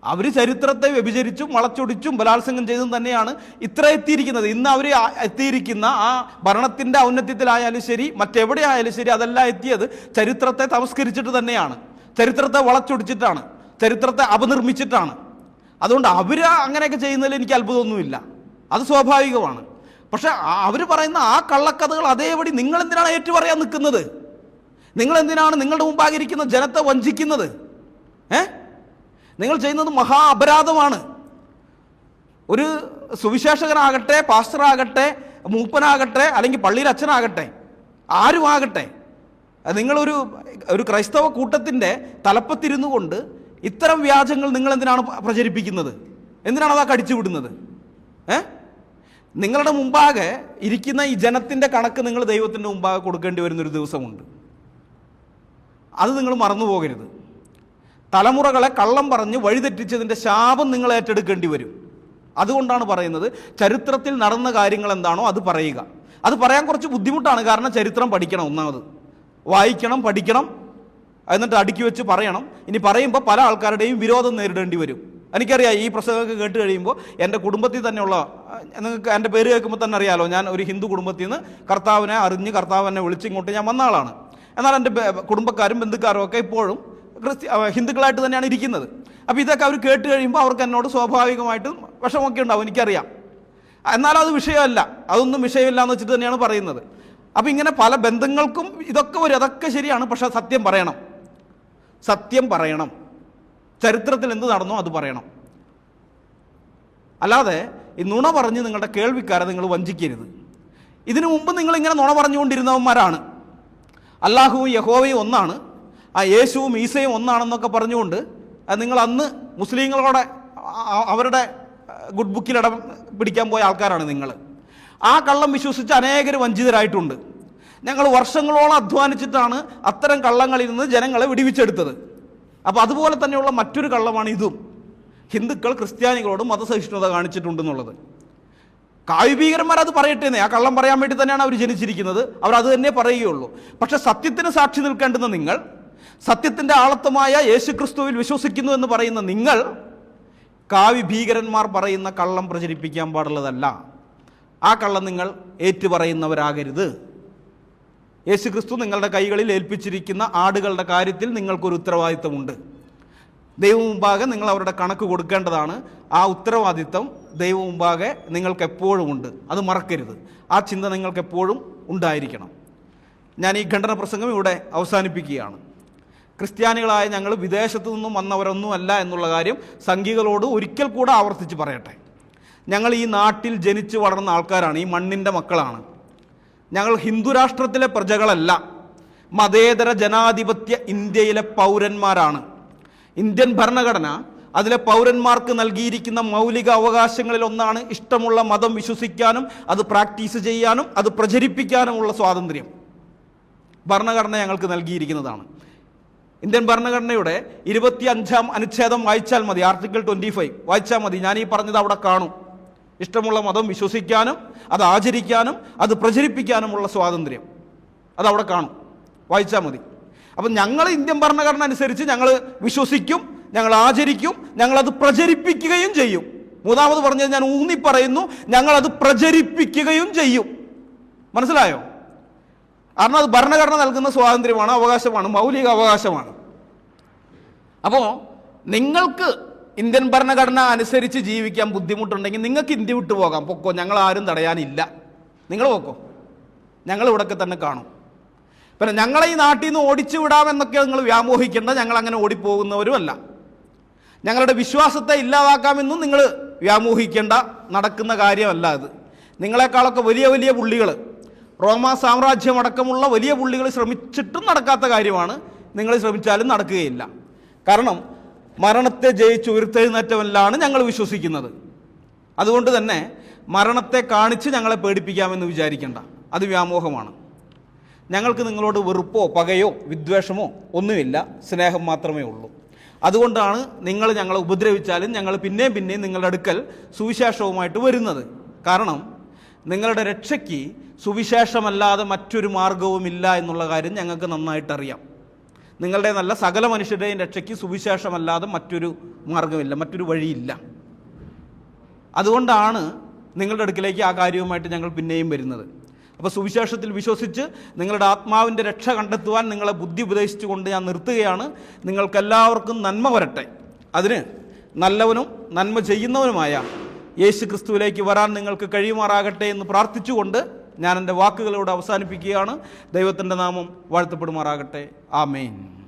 അവർ ചരിത്രത്തെ വ്യഭിചരിച്ചും വളച്ചൊടിച്ചും ബലാത്സംഗം ചെയ്തും തന്നെയാണ് ഇത്ര എത്തിയിരിക്കുന്നത്. ഇന്ന് അവർ എത്തിയിരിക്കുന്ന ആ ഭരണത്തിൻ്റെ ഔന്നത്യത്തിലായാലും ശരി, മറ്റെവിടെ ആയാലും ശരി, അതെല്ലാം എത്തിയത് ചരിത്രത്തെ തമസ്കരിച്ചിട്ട് തന്നെയാണ്, ചരിത്രത്തെ വളച്ചൊടിച്ചിട്ടാണ്, ചരിത്രത്തെ അപനിർമ്മിച്ചിട്ടാണ്. അതുകൊണ്ട് അവർ അങ്ങനെയൊക്കെ ചെയ്യുന്നതിൽ എനിക്ക് അത്ഭുതമൊന്നുമില്ല, അത് സ്വാഭാവികമാണ്. പക്ഷെ അവർ പറയുന്ന ആ കള്ളക്കഥകൾ അതേപടി നിങ്ങളെന്തിനാണ് ഏറ്റുപറയാൻ നിൽക്കുന്നത്? നിങ്ങളെന്തിനാണ് നിങ്ങളുടെ മുമ്പാകിരിക്കുന്ന ജനത്തെ വഞ്ചിക്കുന്നത്? നിങ്ങൾ ചെയ്യുന്നത് മഹാ അപരാധമാണ്. ഒരു സുവിശേഷകനാകട്ടെ, പാസ്റ്ററാകട്ടെ, മൂപ്പനാകട്ടെ, അല്ലെങ്കിൽ പള്ളിയിൽ അച്ഛനാകട്ടെ, ആരുമാകട്ടെ, നിങ്ങളൊരു ക്രൈസ്തവ കൂട്ടത്തിൻ്റെ തലപ്പത്തിരുന്നു കൊണ്ട് ഇത്തരം വ്യാജങ്ങൾ നിങ്ങൾ എന്തിനാണ് പ്രചരിപ്പിക്കുന്നത്? എന്തിനാണ് അതൊക്കെ അടിച്ചു വിടുന്നത്? നിങ്ങളുടെ മുമ്പാകെ ഇരിക്കുന്ന ഈ ജനത്തിൻ്റെ കണക്ക് നിങ്ങൾ ദൈവത്തിൻ്റെ മുമ്പാകെ കൊടുക്കേണ്ടി വരുന്നൊരു ദിവസമുണ്ട്. അത് നിങ്ങൾ മറന്നു പോകരുത്. തലമുറകളെ കള്ളം പറഞ്ഞ് വഴിതെറ്റിച്ചതിൻ്റെ ശാപം നിങ്ങൾ ഏറ്റെടുക്കേണ്ടി വരും. അതുകൊണ്ടാണ് പറയുന്നത്, ചരിത്രത്തിൽ നടന്ന കാര്യങ്ങൾ എന്താണോ അത് പറയുക. അത് പറയാൻ കുറച്ച് ബുദ്ധിമുട്ടാണ്, കാരണം ചരിത്രം പഠിക്കണം. ഒന്നാമത് വായിക്കണം, പഠിക്കണം, എന്നിട്ട് അടുക്കി വെച്ച് പറയണം. ഇനി പറയുമ്പോൾ പല ആൾക്കാരുടെയും വിരോധം നേരിടേണ്ടി വരും. എനിക്കറിയാം, ഈ പ്രസംഗമൊക്കെ കേട്ട് കഴിയുമ്പോൾ എൻ്റെ കുടുംബത്തിൽ തന്നെയുള്ള, നിങ്ങൾക്ക് എൻ്റെ പേര് കേൾക്കുമ്പോൾ തന്നെ അറിയാലോ, ഞാൻ ഒരു ഹിന്ദു കുടുംബത്തിൽ നിന്ന് കർത്താവിനെ അറിഞ്ഞ് കർത്താവിനെ വിളിച്ച് ഇങ്ങോട്ട് ഞാൻ വന്ന ആളാണ്. എന്നാൽ എൻ്റെ കുടുംബക്കാരും ബന്ധുക്കാരും ഒക്കെ ഇപ്പോഴും ഹിന്ദുക്കളായിട്ട് തന്നെയാണ് ഇരിക്കുന്നത്. അപ്പോൾ ഇതൊക്കെ അവർ കേട്ട് കഴിയുമ്പോൾ അവർക്ക് എന്നോട് സ്വാഭാവികമായിട്ടും വിഷമമൊക്കെ ഉണ്ടാവും, എനിക്കറിയാം. എന്നാലും അത് വിഷയമല്ല, അതൊന്നും വിഷയമില്ല എന്ന് വെച്ചിട്ട് തന്നെയാണ് പറയുന്നത്. അപ്പോൾ ഇങ്ങനെ പല ബന്ധങ്ങൾക്കും ഇതൊക്കെ വരും, അതൊക്കെ ശരിയാണ്. പക്ഷേ സത്യം പറയണം, സത്യം പറയണം. ചരിത്രത്തിൽ എന്ത് നടന്നോ അത് പറയണം. അല്ലാതെ ഈ നുണ പറഞ്ഞ് നിങ്ങളുടെ കേൾവിക്കാരെ നിങ്ങൾ വഞ്ചിക്കരുത്. ഇതിനു മുമ്പ് നിങ്ങളിങ്ങനെ നുണ പറഞ്ഞുകൊണ്ടിരുന്നവന്മാരാണ്. അല്ലാഹുവും യഹോവയും ഒന്നാണ്, ആ യേശുവും ഈസയും ഒന്നാണെന്നൊക്കെ പറഞ്ഞുകൊണ്ട് നിങ്ങൾ അന്ന് മുസ്ലിങ്ങളോടെ അവരുടെ ഗുഡ് ബുക്കിൽ ഇടം പിടിക്കാൻ പോയ ആൾക്കാരാണ് നിങ്ങൾ. ആ കള്ളം വിശ്വസിച്ച് അനേകർ വഞ്ചിതരായിട്ടുണ്ട്. ഞങ്ങൾ വർഷങ്ങളോളം അധ്വാനിച്ചിട്ടാണ് അത്തരം കള്ളങ്ങളിൽ നിന്ന് ജനങ്ങളെ വിടിവിച്ചെടുത്തത്. അപ്പോൾ അതുപോലെ തന്നെയുള്ള മറ്റൊരു കള്ളമാണ് ഇതും. ഹിന്ദുക്കൾ ക്രിസ്ത്യാനികളോട് മതസഹിഷ്ണുത കാണിച്ചിട്ടുണ്ടെന്നുള്ളത്. കാവ്യഭീകരന്മാർ അത് പറയട്ടേന്നേ, ആ കള്ളം പറയാൻ വേണ്ടി തന്നെയാണ് അവർ ജനിച്ചിരിക്കുന്നത്, അവർ അത് തന്നെ പറയുകയുള്ളൂ. പക്ഷെ സത്യത്തിന് സാക്ഷി നിൽക്കേണ്ടുന്ന നിങ്ങൾ, സത്യത്തിൻ്റെ ആളത്വമായ യേശുക്രിസ്തുവിൽ വിശ്വസിക്കുന്നു എന്ന് പറയുന്ന നിങ്ങൾ, കാവ്യഭീകരന്മാർ പറയുന്ന കള്ളം പ്രചരിപ്പിക്കാൻ പാടുള്ളതല്ല. ആ കള്ളം നിങ്ങൾ ഏറ്റുപറയുന്നവരാകരുത്. യേശുക്രിസ്തു നിങ്ങളുടെ കൈകളിൽ ഏൽപ്പിച്ചിരിക്കുന്ന ആടുകളുടെ കാര്യത്തിൽ നിങ്ങൾക്കൊരു ഉത്തരവാദിത്തമുണ്ട്. ദൈവം മുമ്പാകെ നിങ്ങൾ അവരുടെ കണക്ക് കൊടുക്കേണ്ടതാണ്. ആ ഉത്തരവാദിത്തം ദൈവം മുമ്പാകെ നിങ്ങൾക്ക് എപ്പോഴും ഉണ്ട്, അത് മറക്കരുത്. ആ ചിന്ത നിങ്ങൾക്ക് എപ്പോഴും ഉണ്ടായിരിക്കണം. ഞാൻ ഈ ഖണ്ഡന പ്രസംഗം ഇവിടെ അവസാനിപ്പിക്കുകയാണ്. ക്രിസ്ത്യാനികളായ ഞങ്ങൾ വിദേശത്തു നിന്നും വന്നവരൊന്നുമല്ല എന്നുള്ള കാര്യം സംഘികളോട് ഒരിക്കൽ കൂടെ ആവർത്തിച്ച് പറയട്ടെ. ഞങ്ങൾ ഈ നാട്ടിൽ ജനിച്ച് വളർന്ന ആൾക്കാരാണ്, ഈ മണ്ണിൻ്റെ മക്കളാണ്. ഞങ്ങൾ ഹിന്ദു രാഷ്ട്രത്തിലെ പ്രജകളല്ല, മതേതര ജനാധിപത്യ ഇന്ത്യയിലെ പൗരന്മാരാണ്. ഇന്ത്യൻ ഭരണഘടന അതിലെ പൗരന്മാർക്ക് നൽകിയിരിക്കുന്ന മൗലിക അവകാശങ്ങളിൽ ഒന്നാണ് ഇഷ്ടമുള്ള മതം വിശ്വസിക്കാനും അത് പ്രാക്ടീസ് ചെയ്യാനും അത് പ്രചരിപ്പിക്കാനുമുള്ള സ്വാതന്ത്ര്യം. ഭരണഘടന ഞങ്ങൾക്ക് നൽകിയിരിക്കുന്നതാണ്. ഇന്ത്യൻ ഭരണഘടനയുടെ 25-ാം അനുച്ഛേദം വായിച്ചാൽ മതി, ആർട്ടിക്കിൾ 25 വായിച്ചാൽ മതി. ഞാൻ ഈ പറഞ്ഞത് അവിടെ കാണും. ഇഷ്ടമുള്ള മതം വിശ്വസിക്കാനും അത് ആചരിക്കാനും അത് പ്രചരിപ്പിക്കാനുമുള്ള സ്വാതന്ത്ര്യം അതവിടെ കാണും, വായിച്ചാൽ മതി. അപ്പം ഞങ്ങൾ ഇന്ത്യൻ ഭരണഘടന അനുസരിച്ച് ഞങ്ങൾ വിശ്വസിക്കും, ഞങ്ങൾ ആചരിക്കും, ഞങ്ങളത് പ്രചരിപ്പിക്കുകയും ചെയ്യും. മൂന്നാമത് പറഞ്ഞത് ഞാൻ ഊന്നി പറയുന്നു, ഞങ്ങളത് പ്രചരിപ്പിക്കുകയും ചെയ്യും. മനസ്സിലായോ? കാരണം അത് ഭരണഘടന നൽകുന്ന സ്വാതന്ത്ര്യമാണ്, അവകാശമാണ്, മൗലിക അവകാശമാണ്. അപ്പോൾ നിങ്ങൾക്ക് ഇന്ത്യൻ ഭരണഘടന അനുസരിച്ച് ജീവിക്കാൻ ബുദ്ധിമുട്ടുണ്ടെങ്കിൽ നിങ്ങൾക്ക് ഇന്ത്യ വിട്ടു പോകാം, പൊക്കോ, ഞങ്ങൾ ആരും തടയാനില്ല. നിങ്ങൾ പൊക്കോ, ഞങ്ങൾ ഇവിടെയൊക്കെ തന്നെ കാണും. പിന്നെ ഞങ്ങളെ ഈ നാട്ടിൽ നിന്ന് ഓടിച്ചു വിടാമെന്നൊക്കെ നിങ്ങൾ വ്യാമോഹിക്കേണ്ട, ഞങ്ങൾ അങ്ങനെ ഓടിപ്പോകുന്നവരുമല്ല. ഞങ്ങളുടെ വിശ്വാസത്തെ ഇല്ലാതാക്കാമെന്നും നിങ്ങൾ വ്യാമോഹിക്കേണ്ട, നടക്കുന്ന കാര്യമല്ല അത്. നിങ്ങളെക്കാളൊക്കെ വലിയ വലിയ പുള്ളികൾ, റോമാ സാമ്രാജ്യം അടക്കമുള്ള വലിയ പുള്ളികൾ ശ്രമിച്ചിട്ടും നടക്കാത്ത കാര്യമാണ്. നിങ്ങൾ ശ്രമിച്ചാലും നടക്കുകയില്ല. കാരണം മരണത്തെ ജയിച്ച് ഉയർത്തെഴുന്നേറ്റവനിലാണ് ഞങ്ങൾ വിശ്വസിക്കുന്നത്. അതുകൊണ്ട് തന്നെ മരണത്തെ കാണിച്ച് ഞങ്ങളെ പേടിപ്പിക്കാമെന്ന് വിചാരിക്കേണ്ട, അത് വ്യാമോഹമാണ്. ഞങ്ങൾക്ക് നിങ്ങളോട് വെറുപ്പോ പകയോ വിദ്വേഷമോ ഒന്നുമില്ല, സ്നേഹം മാത്രമേ ഉള്ളൂ. അതുകൊണ്ടാണ് നിങ്ങൾ ഞങ്ങളെ ഉപദ്രവിച്ചാലും ഞങ്ങൾ പിന്നെയും പിന്നെയും നിങ്ങളുടെ അടുക്കൽ സുവിശേഷവുമായിട്ട് വരുന്നത്. കാരണം നിങ്ങളുടെ രക്ഷയ്ക്ക് സുവിശേഷമല്ലാതെ മറ്റൊരു മാർഗവുമില്ല എന്നുള്ള കാര്യം ഞങ്ങൾക്ക് നന്നായിട്ടറിയാം. നിങ്ങളുടെ നല്ല സകല മനുഷ്യരുടെയും രക്ഷയ്ക്ക് സുവിശേഷമല്ലാതെ മറ്റൊരു മാർഗമില്ല, മറ്റൊരു വഴിയില്ല. അതുകൊണ്ടാണ് നിങ്ങളുടെ അടുക്കിലേക്ക് ആ കാര്യവുമായിട്ട് ഞങ്ങൾ പിന്നെയും വരുന്നത്. അപ്പോൾ സുവിശേഷത്തിൽ വിശ്വസിച്ച് നിങ്ങളുടെ ആത്മാവിൻ്റെ രക്ഷ കണ്ടെത്തുവാൻ നിങ്ങളെ ബുദ്ധി ഉപദേശിച്ചുകൊണ്ട് ഞാൻ നിർത്തുകയാണ്. നിങ്ങൾക്കെല്ലാവർക്കും നന്മ വരട്ടെ. അതിന് നല്ലവനും നന്മ ചെയ്യുന്നവനുമായ യേശു ക്രിസ്തുവിലേക്ക് വരാൻ നിങ്ങൾക്ക് കഴിയുമാറാകട്ടെ എന്ന് പ്രാർത്ഥിച്ചുകൊണ്ട് ഞാൻ എൻ്റെ വാക്കുകളോട് അവസാനിപ്പിക്കുകയാണ്. ദൈവത്തിൻ്റെ നാമം വാഴ്ത്തപ്പെടുമാറാകട്ടെ. ആമേൻ.